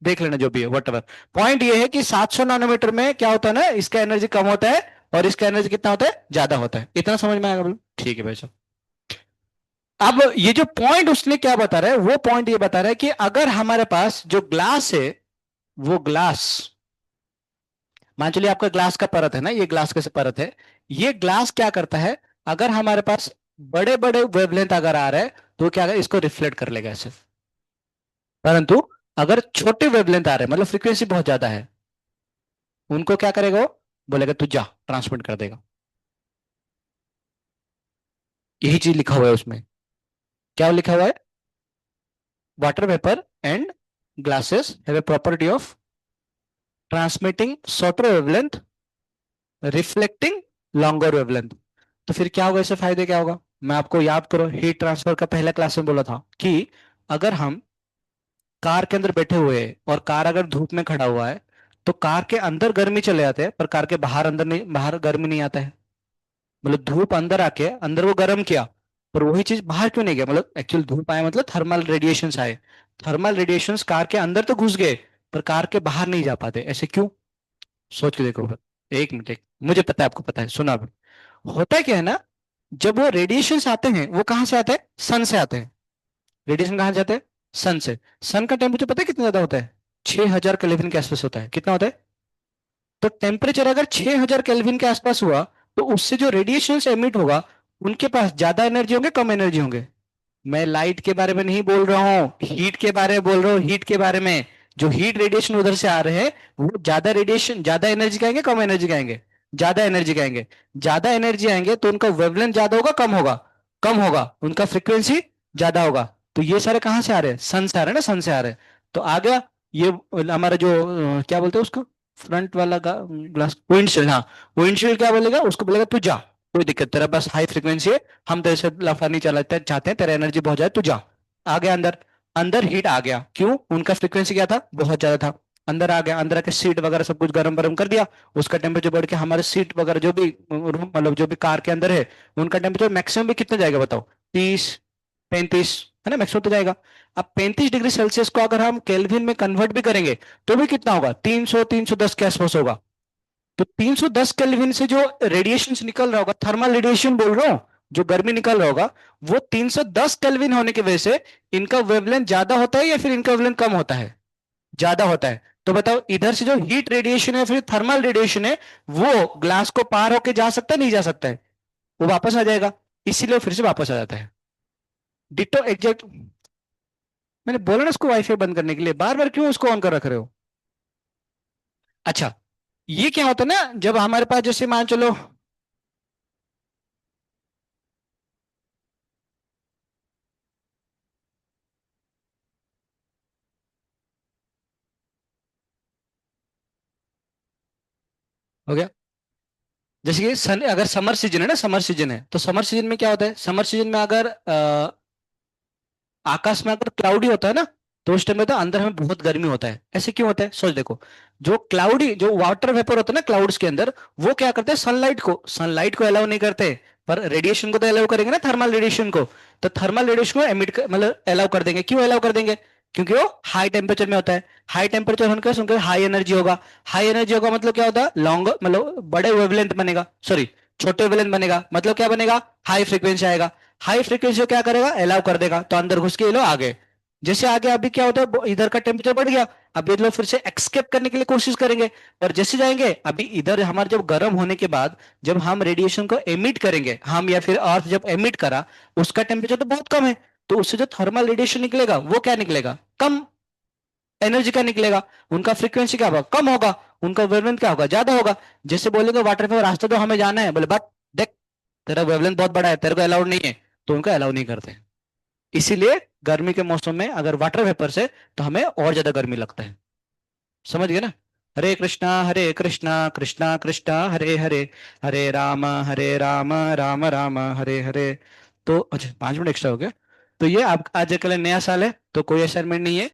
[SPEAKER 1] देख लेना जो भी है वट। पॉइंट ये है कि 700 नैनोमीटर में क्या होता है ना, इसका एनर्जी कम होता है, और इसका एनर्जी कितना होता है, ज्यादा होता है। इतना समझ में आएगा बोलो, ठीक है भाई साहब। अब ये जो पॉइंट उसने क्या बता रहा है, वो पॉइंट ये बता रहा है कि अगर हमारे पास जो ग्लास है, वो ग्लास, मान चलिए आपका ग्लास का परत है ना, ये ग्लास का परत है, ये ग्लास क्या करता है, अगर हमारे पास बड़े बड़े वेवलेंथ अगर आ रहा है तो क्या करेगा, इसको रिफ्लेक्ट कर लेगा ऐसे। परंतु अगर छोटे वेवलेंथ आ रहे हैं, मतलब फ्रीक्वेंसी बहुत ज्यादा है, उनको क्या करेगा, वो बोलेगा तू जा, ट्रांसमिट कर देगा। यही चीज लिखा हुआ है उसमें। क्या लिखा हुआ है, water vapour and glasses have a property of transmitting shorter wavelength, reflecting longer wavelength. तो फिर क्या होगा, इससे फायदे क्या होगा, मैं आपको याद करो हीट ट्रांसफर का पहला क्लास में बोला था कि अगर हम कार के अंदर बैठे हुए हैं और कार अगर धूप में खड़ा हुआ है, तो कार के अंदर गर्मी चले जाते हैं, पर कार के बाहर अंदर नहीं, बाहर गर्मी नहीं आता है। मतलब धूप अंदर आके अंदर वो गर्म किया, पर वही चीज बाहर क्यों नहीं गया, मतलब एक्चुअल धूप आया मतलब थर्मल रेडिएशंस आए, थर्मल रेडिएशंस कार के अंदर तो घुस गए, पर कार के बाहर नहीं जा पाते, ऐसे क्यों, सोच के देखो। एक मिनट, एक मुझे पता है आपको पता है, सुना अभी। होता क्या है ना, जब वो रेडिएशंस आते हैं वो कहाँ से आते हैं, सन से आते हैं। रेडिएशन कहाँ से आते हैं, सन से। सन का टेम्परेचर पता है कितना ज्यादा होता है, 6000 केल्विन के आसपास होता है। कितना होता है, तो टेम्परेचर अगर 6000 केल्विन के आसपास हुआ, तो उससे जो रेडिएशन एमिट होगा, उनके पास ज्यादा एनर्जी होंगे कम एनर्जी होंगे। मैं लाइट के बारे में नहीं बोल रहा हूँ, हीट के बारे में बोल रहा हूँ, हीट के बारे में। जो हीट रेडिएशन उधर से आ रहे हैं, वो ज्यादा रेडिएशन, ज्यादा एनर्जी का आएंगे कम एनर्जी का आएंगे, ज्यादा एनर्जी का आएंगे। ज्यादा एनर्जी आएंगे तो उनका वेवलेंथ ज्यादा होगा कम होगा, कम होगा, उनका फ्रीक्वेंसी ज्यादा होगा। तो ये सारे कहाँ से आ रहे हैं, सन से आ रहे हैं ना, सन से आ रहे हैं। तो आ गया ये हमारा जो क्या बोलते हैं उसको, फ्रंट वाला ग्लास, विंडशील्ड, हाँ। विंडशील्ड क्या बोलेगा, उसको बोलेगा तू जा, कोई दिक्कत, तेरा बस हाई फ्रीक्वेंसी है, हम तेरे से लफड़ा नहीं चलाते चाहते हैं, तेरा एनर्जी बहुत जाए, तू जा। आ गया अंदर, अंदर हीट आ गया, क्यों, उनका फ्रीक्वेंसी क्या था, बहुत ज्यादा था। अंदर आ गया, अंदर आके सीट वगैरह सब कुछ गरम गरम कर दिया, उसका टेम्परेचर बढ़ के हमारे सीट वगैरह जो भी रूम, मतलब जो भी कार के अंदर है, उनका टेम्परेचर मैक्सिमम भी कितना जाएगा बताओ, 30 35, है ना, मैक्सिमम तो जाएगा। अब 35 डिग्री सेल्सियस को अगर हम केल्विन में कन्वर्ट भी करेंगे, तो भी कितना होगा, 300 310 के आसपास होगा। तो 310 केल्विन से जो रेडिएशन निकल रहा होगा, थर्मल रेडिएशन बोल रहा हूं, जो गर्मी निकल रहा होगा, वो 310 केल्विन होने की वजह से इनका वेवलेंथ ज्यादा होता है या फिर इनका वेवलेंथ कम होता है, ज्यादा होता है। तो बताओ इधर से जो हीट रेडिएशन है फिर थर्मल रेडिएशन है, वो ग्लास को पार होके जा सकता है नहीं जा सकता है, वो वापस आ जाएगा, इसीलिए वो फिर से वापस आ जाता है। Ditto exact. मैंने बोला ना उसको वाईफाई बंद करने के लिए, बार बार क्यों उसको ऑन कर रख रहे हो। अच्छा, ये क्या होता है ना, जब हमारे पास जैसे मान चलो, हो गया, जैसे कि सन, अगर समर सीजन है ना, समर सीजन है, तो समर सीजन में क्या होता है, समर सीजन में अगर आकाश में अगर क्लाउडी होता है ना, तो उस टाइम में तो अंदर हमें बहुत गर्मी होता है। ऐसे क्यों होता है, सोच देखो, जो क्लाउडी, जो वाटर वेपर होता है ना क्लाउड्स के अंदर, वो क्या करते हैं, सनलाइट को अलाउ नहीं करते, पर रेडिएशन को तो अलाउ करेंगे ना, थर्मल रेडिएशन को। तो थर्मल रेडिएशन को एमिट कर, मतलब अलाउ कर देंगे, क्यों अलाउ कर देंगे, क्योंकि वो हाई टेम्परेचर में होता है। हाई टेम्परेचर होने का हाई एनर्जी होगा, हाई एनर्जी होगा मतलब क्या होता है, लॉन्ग, मतलब बड़े वेवलेंथ बनेगा, सॉरी, छोटे वेवलेंथ बनेगा, मतलब क्या बनेगा, हाई फ्रीक्वेंसी आएगा। हाई फ्रीक्वेंसी को क्या करेगा, अलाउ कर देगा, तो अंदर घुस के ये लोग आगे। जैसे आगे अभी क्या होता है, इधर का टेम्परेचर बढ़ गया, अब ये लोग फिर से एक्सकेप करने के लिए कोशिश करेंगे। और जैसे जाएंगे, अभी इधर हमारे जब गर्म होने के बाद जब हम रेडिएशन को एमिट करेंगे, हम या फिर अर्थ जब एमिट करा, उसका टेम्परेचर तो बहुत कम है, तो उससे जो थर्मल रेडिएशन निकलेगा वो क्या निकलेगा, कम एनर्जी का निकलेगा। उनका फ्रीक्वेंसी क्या होगा, कम होगा। उनका वेवलेंथ क्या होगा, ज्यादा होगा। जैसे बोलेंगे वाटर पे रास्ता तो हमें जाना है, बोले बट देख तेरा वेवलेंथ बहुत बड़ा है, तेरे को अलाउड नहीं है, तो उनका अलाउ नहीं करते। इसीलिए गर्मी के मौसम में अगर वाटर वेपर से, तो हमें और ज्यादा गर्मी लगता है। समझ गए ना। हरे कृष्णा कृष्णा कृष्णा हरे हरे, हरे राम राम राम हरे हरे। तो अच्छा 5 मिनट एक्स्ट्रा हो गया। तो ये आप आज के लिए नया साल है, तो कोई असाइनमेंट नहीं है।